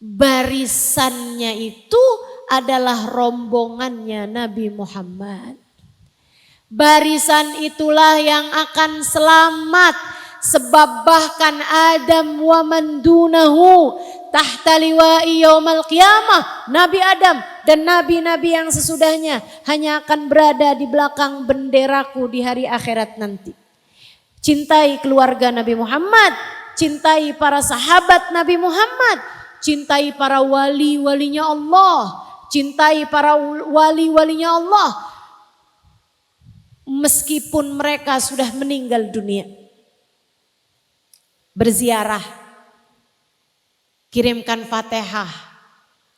Barisannya itu adalah rombongannya Nabi Muhammad. Barisan itulah yang akan selamat. Sebab bahkan Adam wa man dunahu tahta liwa'i yaumal qiyamah. Nabi Adam dan nabi-nabi yang sesudahnya hanya akan berada di belakang benderaku di hari akhirat nanti. Cintai keluarga Nabi Muhammad, cintai para sahabat Nabi Muhammad, cintai para wali-walinya Allah, cintai para wali-walinya Allah. Meskipun mereka sudah meninggal dunia. Berziarah, kirimkan Fatihah,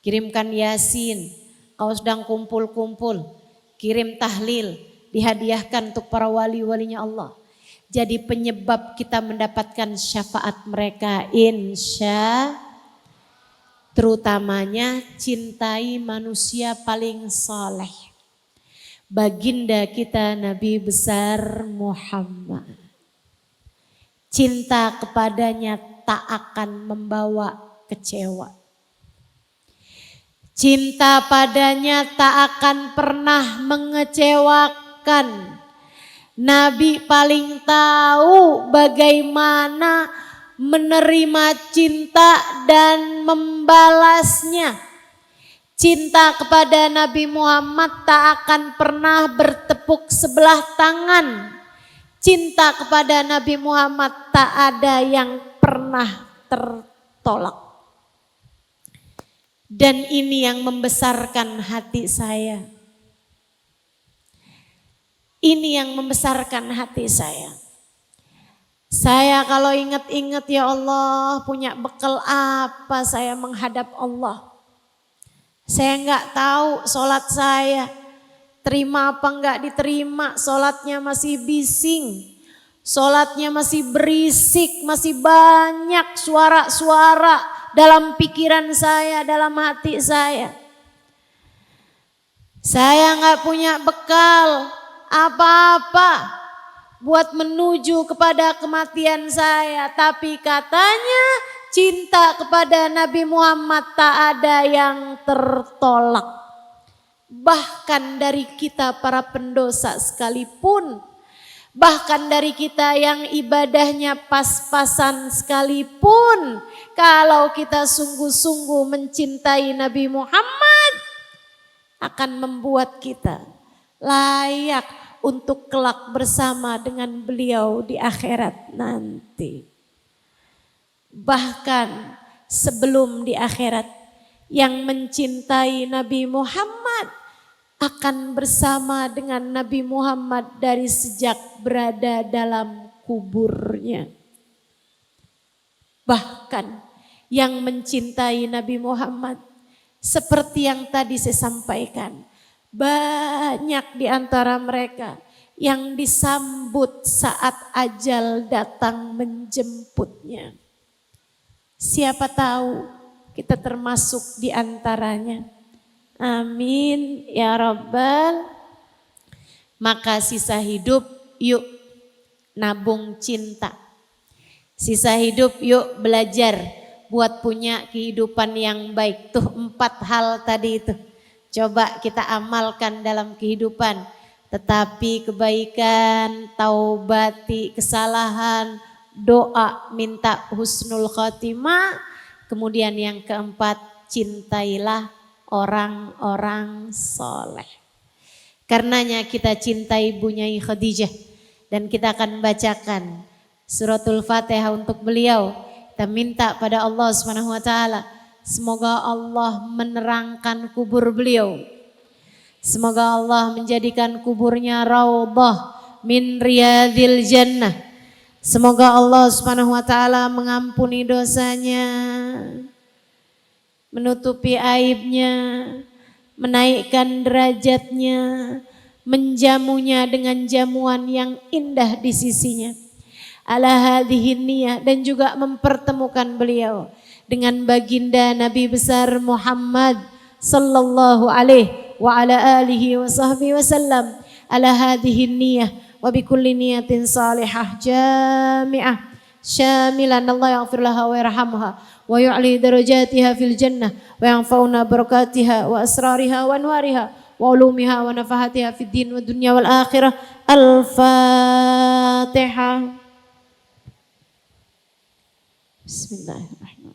kirimkan Yasin. Kalau sedang kumpul-kumpul, kirim tahlil, dihadiahkan untuk para wali-walinya Allah. Jadi penyebab kita mendapatkan syafaat mereka, insya. Terutamanya cintai manusia paling saleh. Baginda kita Nabi besar Muhammad. Cinta kepadanya tak akan membawa kecewa. Cinta padanya tak akan pernah mengecewakan. Nabi paling tahu bagaimana menerima cinta dan membalasnya. Cinta kepada Nabi Muhammad tak akan pernah bertepuk sebelah tangan. Cinta kepada Nabi Muhammad tak ada yang pernah tertolak. Dan ini yang membesarkan hati saya. Ini yang membesarkan hati saya. Saya kalau ingat-ingat ya Allah punya bekal apa saya menghadap Allah. Saya enggak tahu sholat saya. Terima apa enggak diterima, sholatnya masih bising, sholatnya masih berisik, masih banyak suara-suara dalam pikiran saya, dalam hati saya. Saya enggak punya bekal apa-apa buat menuju kepada kematian saya. Tapi katanya cinta kepada Nabi Muhammad tak ada yang tertolak. Bahkan dari kita para pendosa sekalipun, bahkan dari kita yang ibadahnya pas-pasan sekalipun, kalau kita sungguh-sungguh mencintai Nabi Muhammad, akan membuat kita layak untuk kelak bersama dengan beliau di akhirat nanti. Bahkan sebelum di akhirat, yang mencintai Nabi Muhammad akan bersama dengan Nabi Muhammad dari sejak berada dalam kuburnya. Bahkan yang mencintai Nabi Muhammad seperti yang tadi saya sampaikan, banyak di antara mereka yang disambut saat ajal datang menjemputnya. Siapa tahu kita termasuk di antaranya. Amin ya Rabbal. Maka sisa hidup yuk nabung cinta. Sisa hidup yuk belajar buat punya kehidupan yang baik. Tuh 4 hal tadi itu. Coba kita amalkan dalam kehidupan. Tetapi kebaikan, taubati kesalahan, doa minta husnul khotimah. Kemudian yang keempat, cintailah orang-orang soleh. Karenanya kita cintai Bu Nyai Khadijah. Dan kita akan bacakan suratul Fatihah untuk beliau. Kita minta pada Allah SWT. Semoga Allah menerangkan kubur beliau. Semoga Allah menjadikan kuburnya raudhah min riyadil jannah. Semoga Allah SWT mengampuni dosanya, menutupi aibnya, menaikkan derajatnya, menjamunya dengan jamuan yang indah di sisinya. Ala hadhihi niyah, dan juga mempertemukan beliau dengan baginda Nabi besar Muhammad sallallahu alaihi wa ala alihi wa sahbihi wasallam ala hadhihi niyyah wa bi kulli niyatin salihah jami'ah syamilan. Allah yaghfir laha wa yarhamha wa yu'li darajatiha fil jannah wa yanfa'una barakatiha wa asrariha wa anwariha wa ulumiha wa nafahatiha fid din wa dunya wal akhirah. Al-Fatihah. Bismillahirrahmanirrahim.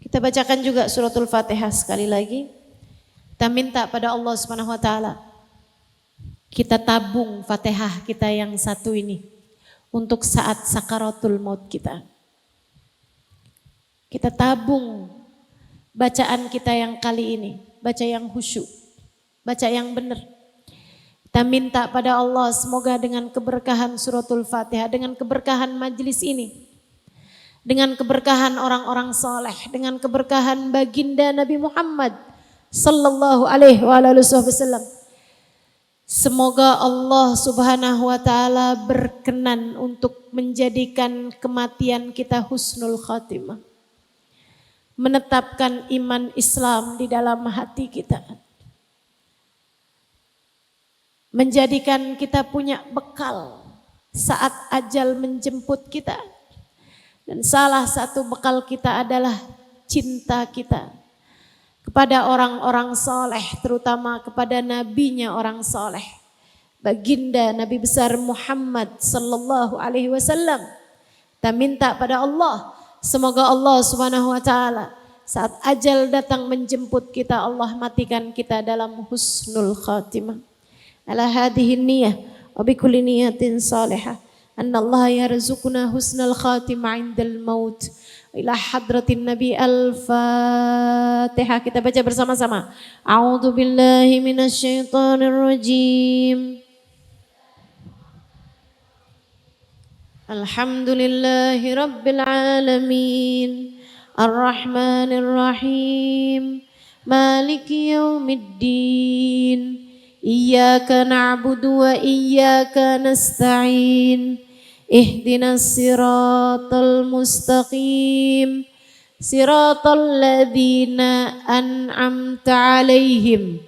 Kita bacakan juga suratul Fatihah sekali lagi. Kita minta pada Allah Subhanahu wa taala, kita tabung Fatihah kita yang satu ini untuk saat sakaratul maut kita. Kita tabung bacaan kita yang kali ini, baca yang khusyuk, baca yang benar. Kita minta pada Allah semoga dengan keberkahan suratul Fatihah, dengan keberkahan majlis ini, dengan keberkahan orang-orang soleh, dengan keberkahan baginda Nabi Muhammad sallallahu alaihi wasallam, semoga Allah Subhanahu wa taala berkenan untuk menjadikan kematian kita husnul khatimah, menetapkan iman Islam di dalam hati kita, menjadikan kita punya bekal saat ajal menjemput kita. Dan salah satu bekal kita adalah cinta kita kepada orang-orang soleh, terutama kepada nabinya orang soleh, baginda Nabi besar Muhammad sallallahu alaihi wasallam. Kita minta pada Allah, semoga Allah Subhanahu wa taala saat ajal datang menjemput kita, Allah matikan kita dalam husnul khatimah. Ala hadhihi niyyah wa bi kulli niyatin salihah. Anna Allah yarzuquna husnal khatimah indal maut. Ila hadratin Nabi. Al-Fatihah. Kita baca bersama-sama. A'udzu billahi minasyaitonir rajim. Alhamdulillahi rabbil alamin. Ar-Rahmanir Rahim. Maliki yaumiddin. Iyyaka na'budu wa iyyaka nasta'in. Ihdinas siratal mustaqim. Siratal ladzina an'amta 'alaihim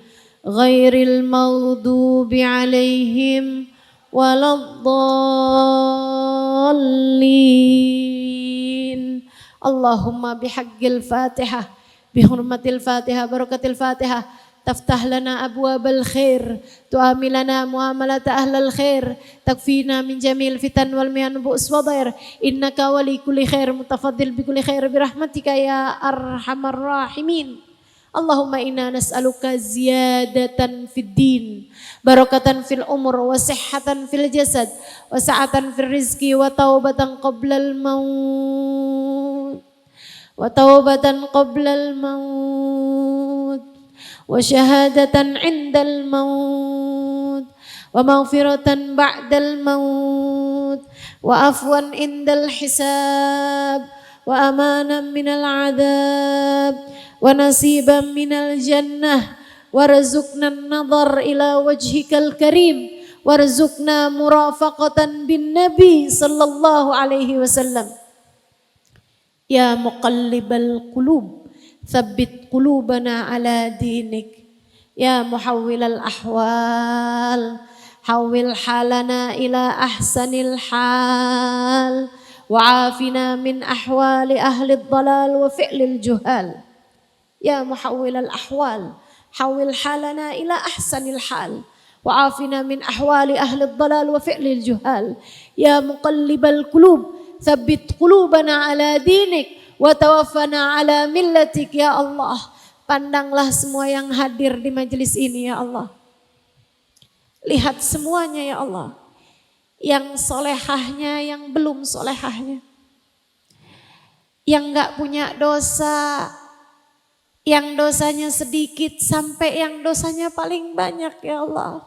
ghairil maghdubi 'alaihim waladdallin. Allahumma bihaqqil Fatihah, bihurmatil Fatihah, barakatil Fatihah, taftah lana abwabal khair, tu'amilana muamalata ahlal khair, takfina min jamil fitan wal mihan bu'us wadair, innaka wali kulli khair, mutafaddil bi kulli khair birahmatika ya arhamar rahimin. Allahumma inna nas'aluka ziyadatan fid din, barakatan fil umur, wa sihhatan fil jasad, wa sa'atan fil rizki, wa taubatan qablal maut, wa taubatan qablal maut, wa syahadatan indal maut, wa maghfiratan ba'dal maut, wa afwan indal hisab, wa amanan minal adab, wa nasiban minal jannah, warzuqna an-nadhar ila wajhikal karim, warzuqna murafaqatan bin nabi sallallahu alaihi wasallam. Ya muqallibal qulub, thabbit qulubana ala dinik. Ya muhawwilal ahwal, hawwil halana ila ahsanil hal, wa afina min ahwali ahli dhalal wa fi'lil juhal. Ya muhawwilal ahwal, hawwil halana ila ahsanil hal, wa afina min ahwali ahli dhalal wa fi'lil juhal. Ya muqallibal qulub, thabbit qulubana ala dinik wa tawaffana ala millatik. Ya Allah, pandanglah semua yang hadir di majelis ini ya Allah. Lihat semuanya ya Allah, yang solehahnya, yang belum solehahnya, yang gak punya dosa, yang dosanya sedikit sampai yang dosanya paling banyak ya Allah.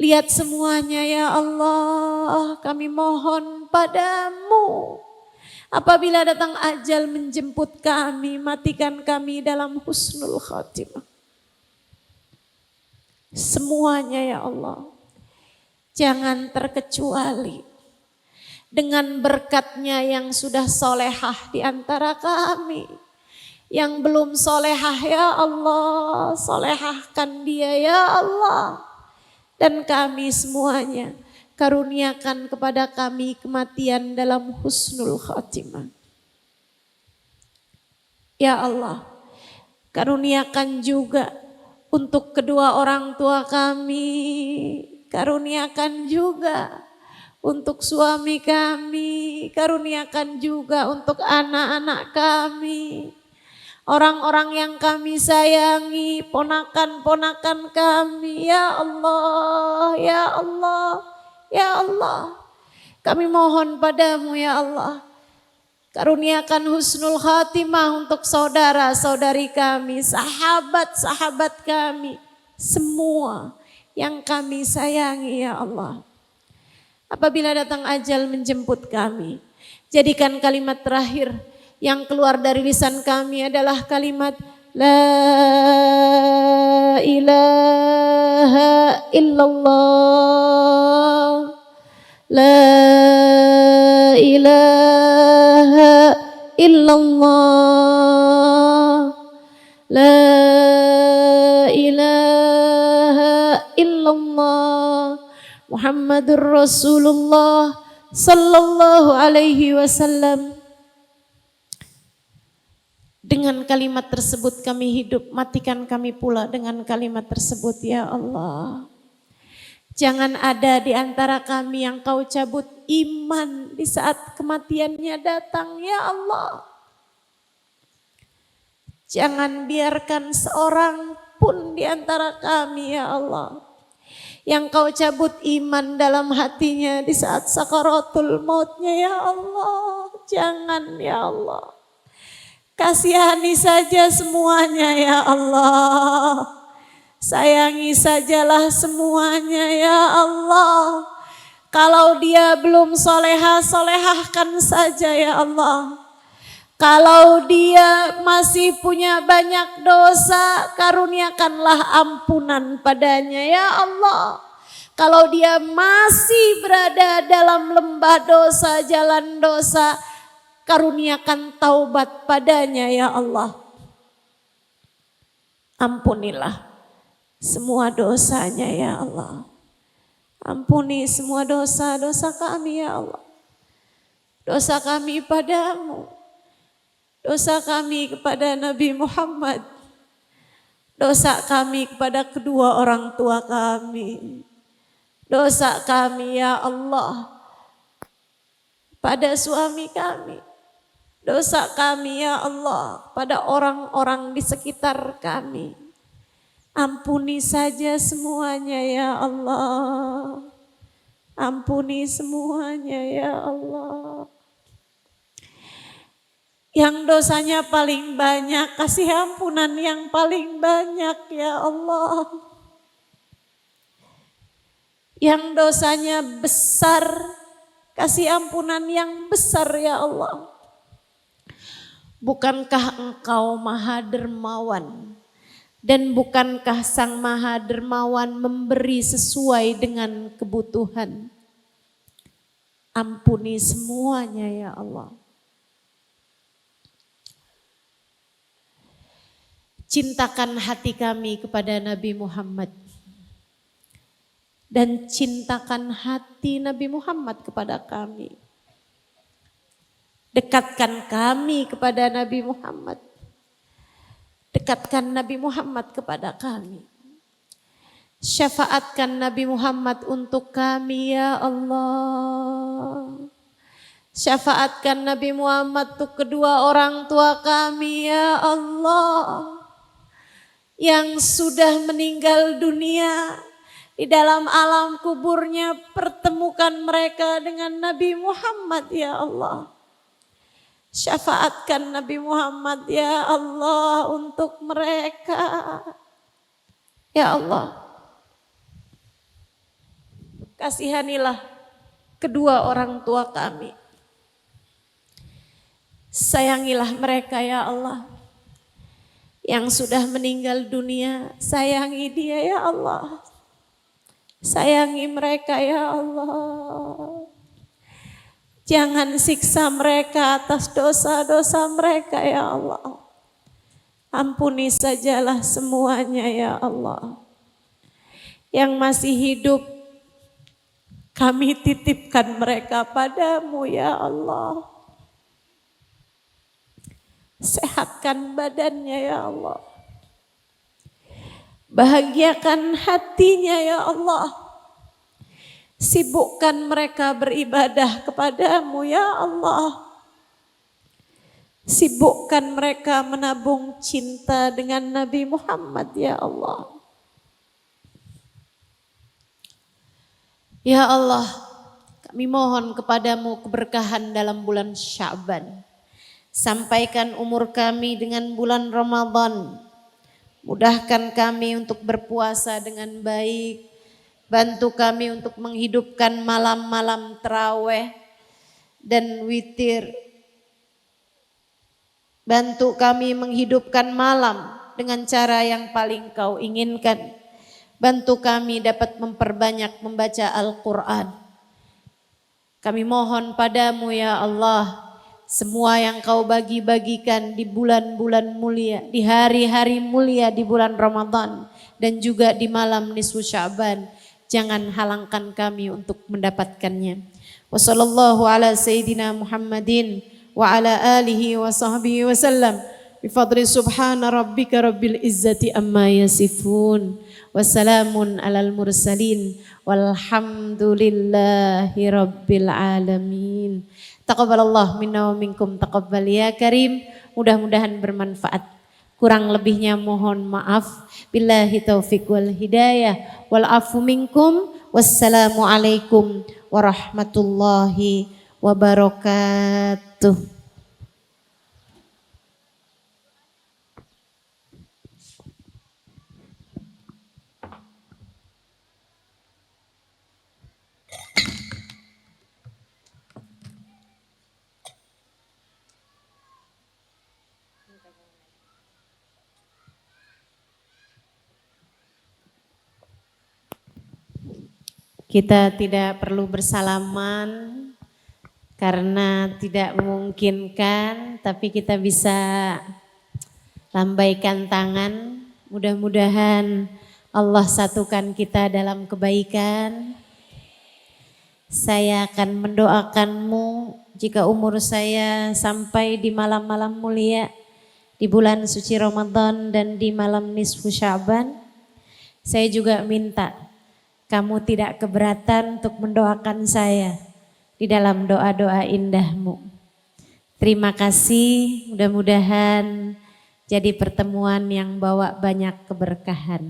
Lihat semuanya ya Allah, kami mohon padamu Apabila datang ajal menjemput kami, matikan kami dalam husnul khatimah. Semuanya ya Allah. Jangan terkecuali dengan berkatnya yang sudah solehah di antara kami. Yang belum solehah ya Allah, solehahkan dia ya Allah. Dan kami semuanya, karuniakan kepada kami kematian dalam husnul khatimah. Ya Allah, karuniakan juga untuk kedua orang tua kami. Karuniakan juga untuk suami kami. Karuniakan juga untuk anak-anak kami. Orang-orang yang kami sayangi, ponakan-ponakan kami, ya Allah, ya Allah, ya Allah. Kami mohon padamu ya Allah, karuniakan husnul khatimah untuk saudara-saudari kami, sahabat-sahabat kami, semua yang kami sayangi ya Allah. Apabila datang ajal menjemput kami, jadikan kalimat terakhir yang keluar dari lisan kami adalah kalimat La ilaha illallah, La ilaha illallah, La ilaha illallah, Muhammadur Rasulullah sallallahu alaihi wasallam. Dengan kalimat tersebut kami hidup, matikan kami pula dengan kalimat tersebut ya Allah. Jangan ada di antara kami yang kau cabut iman di saat kematiannya datang ya Allah. Jangan biarkan seorang pun di antara kami ya Allah yang kau cabut iman dalam hatinya di saat sakaratul mautnya ya Allah. Jangan ya Allah. Kasihani saja semuanya ya Allah. Sayangi sajalah semuanya ya Allah. Kalau dia belum solehah, solehahkan saja ya Allah. Kalau dia masih punya banyak dosa, karuniakanlah ampunan padanya ya Allah. Kalau dia masih berada dalam lembah dosa, jalan dosa, karuniakan taubat padanya ya Allah. Ampunilah semua dosanya ya Allah. Ampuni semua dosa-dosa kami ya Allah. Dosa kami padamu. Dosa kami kepada Nabi Muhammad. Dosa kami kepada kedua orang tua kami. Dosa kami ya Allah pada suami kami. Dosa kami ya Allah pada orang-orang di sekitar kami. Ampuni saja semuanya ya Allah. Ampuni semuanya ya Allah. Yang dosanya paling banyak, kasih ampunan yang paling banyak ya Allah. Yang dosanya besar, kasih ampunan yang besar ya Allah. Bukankah engkau maha dermawan? Dan bukankah sang maha dermawan memberi sesuai dengan kebutuhan? Ampuni semuanya ya Allah. Cintakan hati kami kepada Nabi Muhammad. Dan cintakan hati Nabi Muhammad kepada kami. Dekatkan kami kepada Nabi Muhammad. Dekatkan Nabi Muhammad kepada kami. Syafaatkan Nabi Muhammad untuk kami ya Allah. Syafaatkan Nabi Muhammad untuk kedua orang tua kami ya Allah. Yang sudah meninggal dunia, di dalam alam kuburnya pertemukan mereka dengan Nabi Muhammad ya Allah. Syafaatkan Nabi Muhammad ya Allah untuk mereka. Ya Allah. Kasihanilah kedua orang tua kami. Sayangilah mereka ya Allah. Yang sudah meninggal dunia, sayangi dia ya Allah. Sayangi mereka ya Allah. Jangan siksa mereka atas dosa-dosa mereka ya Allah. Ampuni sajalah semuanya ya Allah. Yang masih hidup, kami titipkan mereka padamu ya Allah. Sehatkan badannya ya Allah. Bahagiakan hatinya ya Allah. Sibukkan mereka beribadah kepadamu ya Allah. Sibukkan mereka menabung cinta dengan Nabi Muhammad ya Allah. Ya Allah, kami mohon kepadamu keberkahan dalam bulan Sya'ban. Sampaikan umur kami dengan bulan Ramadan. Mudahkan kami untuk berpuasa dengan baik. Bantu kami untuk menghidupkan malam-malam terawih dan witir. Bantu kami menghidupkan malam dengan cara yang paling kau inginkan. Bantu kami dapat memperbanyak membaca Al-Quran. Kami mohon padamu ya Allah, semua yang kau bagi-bagikan di bulan-bulan mulia, di hari-hari mulia di bulan Ramadan dan juga di malam nisfu Sya'ban, jangan halangkan kami untuk mendapatkannya. Wassallallahu ala sayyidina Muhammadin wa ala alihi wa sahbihi wasallam. Bifadli subhana rabbika rabbil izzati amma yasifun. Wassalamun alal mursalin walhamdulillahi rabbil alamin. Taqabbalallah minna wa minkum taqabbal ya karim. Mudah-mudahan bermanfaat. Kurang lebihnya mohon maaf. Billahi taufiq wal hidayah wal afu minkum. Wassalamualaikum warahmatullahi wabarakatuh. Kita tidak perlu bersalaman karena tidak memungkinkan, tapi kita bisa lambaikan tangan. Mudah-mudahan Allah satukan kita dalam kebaikan. Saya akan mendoakanmu jika umur saya sampai di malam-malam mulia, di bulan suci Ramadan dan di malam nisfu Sya'ban. Saya juga minta kamu tidak keberatan untuk mendoakan saya di dalam doa-doa indahmu. Terima kasih, mudah-mudahan jadi pertemuan yang bawa banyak keberkahan.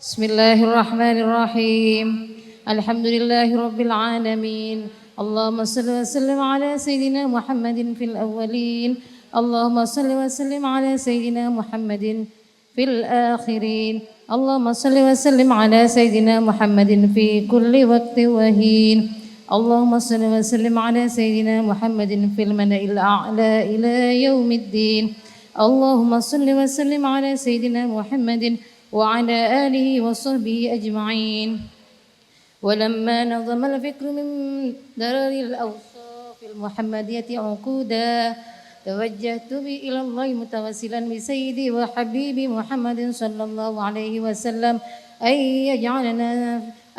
Bismillahirrahmanirrahim. Alhamdulillahirabbil alamin. Allahumma shalli wa sallim ala sayyidina Muhammadin fil awwalin. Allahumma shalli wa sallim ala sayyidina Muhammadin fil akhirin. Allahumma shalli wa sallim ala sayyidina Muhammadin fi kulli waqtin wa hin. Allahumma shalli wa sallim ala sayyidina Muhammadin fil mala'il a'la ila yaumiddin. Allahumma shalli wa sallim ala sayyidina Muhammadin وعلى آله وصحبه أجمعين. ولما نظم الفكر من درر الأوصاف المحمدية عقودا توجهت بي إلى الله متوسلا بسيدي وحبيبي محمد صلى الله عليه وسلم أن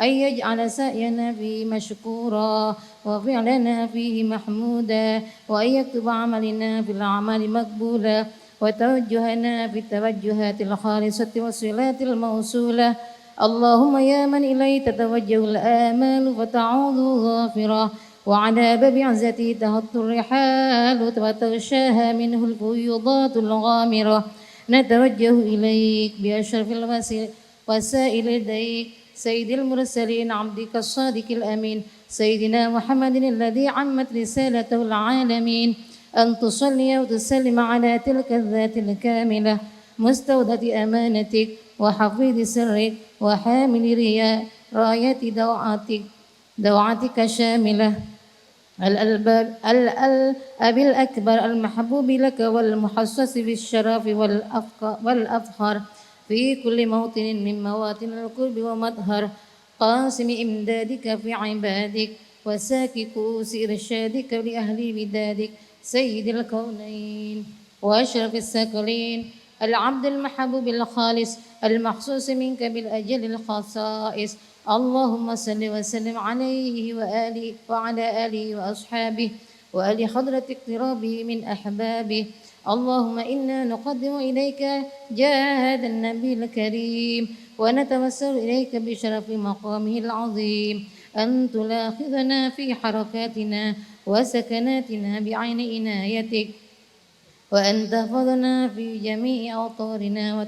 يجعل سعينا فيه مشكورا وفعلنا فيه محمودا وأن يكتب عملنا في الأعمال مقبولا وتوجهنا في التوجهات الخالصة والصلات الموصولة. اللهم يا من إليه تتوجه الآمال فتعوض ظافرة وعلى باب عزته تهط الرحال وتغشاها منه الفيوضات الغامرة. نتوجه إليك بأشرف الوسائل لديك سيد المرسلين عبدك الصادق الأمين سيدنا محمد الذي عمت رسالته العالمين أن تصلي وتسلم على تلك الذات الكاملة مستودة أمانتك وحفيظ سرك وحامل راية دوعتك شاملة الأب الأكبر المحبوب لك والمحسس بالشرف والأفخار في كل موطن من مواطن القرب ومظهر قاسم إمدادك في عبادك وساكي كؤوس إرشادك لأهل بدادك سيد الكونين وأشرف الثقلين العبد المحبوب الخالص المخصوص منك بالأجل الخصائص. اللهم صل وسلم عليه وعلى آله وأصحابه وآل حضرة اقترابه من أحبابه. اللهم إنا نقدم إليك جاه هذا النبي الكريم ونتوسل إليك بشرف مقامه العظيم أن تلاحظنا في حركاتنا وسكناتنا بعين عنايتك وأن تحفظنا في جميع أوطارنا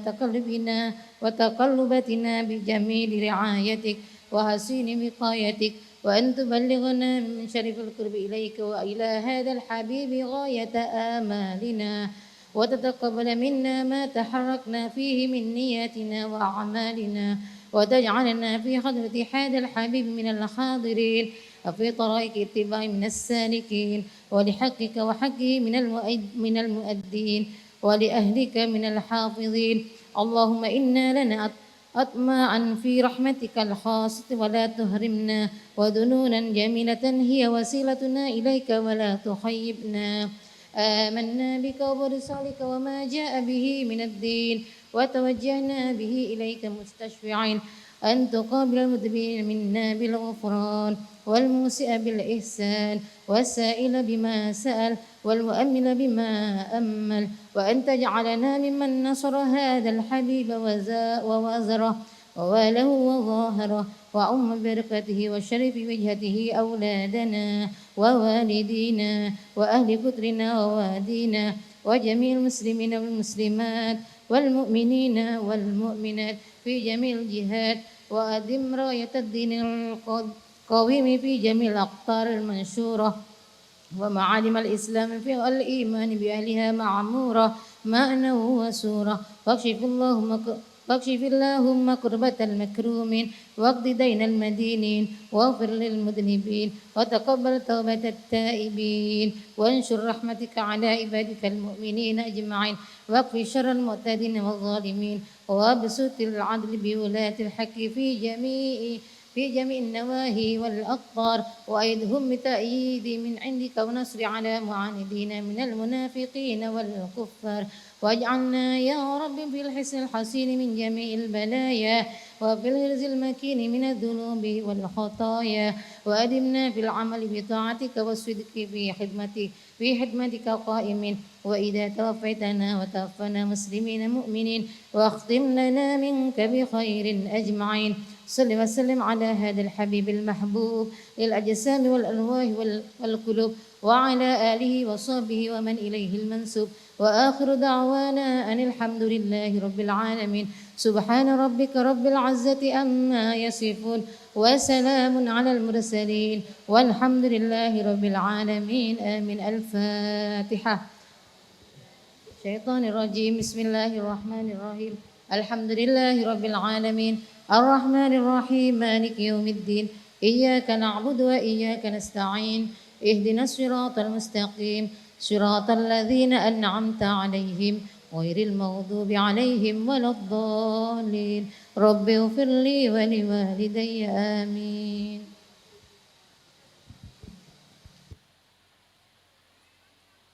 وتقلباتنا بجميل رعايتك وحسين وقايتك وأن تبلغنا من شرف القرب إليك وإلى هذا الحبيب غاية آمالنا وتتقبل منا ما تحركنا فيه من نياتنا وأعمالنا وتجعلنا في حضرة هذا الحبيب من الحاضرين وفي طرائق اتباع من السالكين ولحقك وحقه من المؤدين ولأهلك من الحافظين. اللهم إنا لنا أطمعا في رحمتك الخاصة ولا تهرمنا وذنونا جميلة هي وسيلتنا إليك ولا تخيبنا. آمنا بك وبرسالك وما جاء به من الدين وتوجهنا به إليك مستشفعين أن تقابل المذنبين منا بالغفران والموسئ بالإحسان والسائل بما سأل والمؤمل بما أمل وأن تجعلنا ممن نصر هذا الحبيب ووازره وواله وظاهره وعم بركته وشرف وجهته أولادنا ووالدينا وأهل قطرنا ووادينا وجميع المسلمين والمسلمات والمؤمنين والمؤمنات في جميع الجهات وأدم راية الدين القويم في جميع الأقطار المنشورة ومعالم الإسلام في الإيمان بأهلها معمورة معنى وسورة. واكشف اللهم كربة المكرومين واقض دين المدينين واغفر للمذنبين وتقبل توبة التائبين وانشر رحمتك على عبادك المؤمنين أجمعين واكف شر المعتدين والظالمين وابسط العدل بولاة الحق في جميع النواهي والأقطار وأيدهم بتأييد من عندك ونصر على معاندين من المنافقين والكفار واجعلنا يا رب في الحسن الحسين من جميع البلايا وفي الهرز المكين من الذنوب والخطايا وأدمنا في العمل بطاعتك والصدق في خدمتك قائمين وإذا توفيتنا وتوفنا مسلمين مؤمنين واختم لنا منك بخير أجمعين. صل وسلم على هذا الحبيب المحبوب للأجسام والألواح والقلوب وعلى آله وصحبه ومن إليه المنسوب وآخر دعوانا أن الحمد لله رب العالمين. سبحان ربك رب العزة أما يصفون وسلام على المرسلين والحمد لله رب العالمين آمين. الفاتحة. الشيطان الرجيم. بسم الله الرحمن الرحيم. الحمد لله رب العالمين الرحمن الرحيم مالك يوم الدين إياك نعبد وإياك نستعين اهدنا الصراط المستقيم صراط الذين أنعمت عليهم غير المغضوب عليهم ولا الضالين. رب اغفر لي ولوالدي آمين.